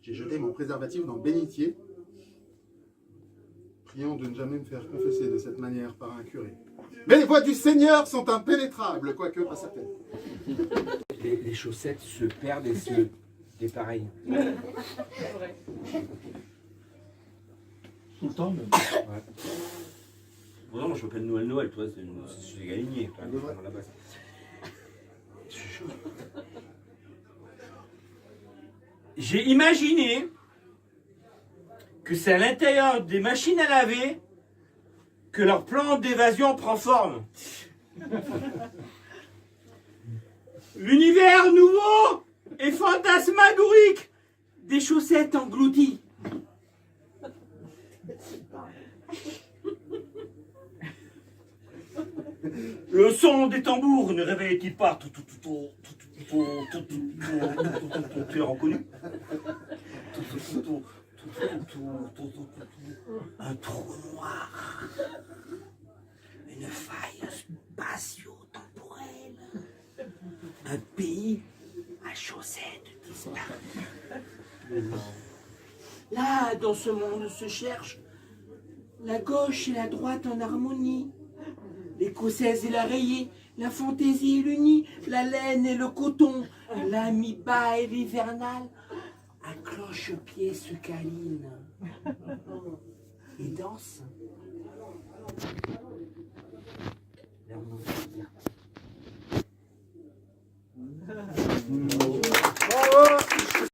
j'ai jeté mon préservatif dans le bénitier, priant de ne jamais me faire confesser de cette manière par un curé. Mais les voies du Seigneur sont impénétrables, quoique pas certaines. Les chaussettes se perdent et se dépareillent. C'est vrai. Tout le temps, même. Ouais. Bon, non, moi je m'appelle Noël, toi, c'est Galigné. J'ai imaginé que c'est à l'intérieur des machines à laver que leur plan d'évasion prend forme. L'univers nouveau et fantasmagorique des chaussettes englouties. Le son des tambours ne réveillait-il pas tu l'as reconnu? Un trou noir, une faille spatio-temporelle, un pays à chaussettes disparues. Là, dans ce monde se cherchent la gauche et la droite en harmonie, l'écossaise et la rayée, la fantaisie et l'unie, la laine et le coton, l'amiba et l'hivernal, à cloche-pied se câline et danse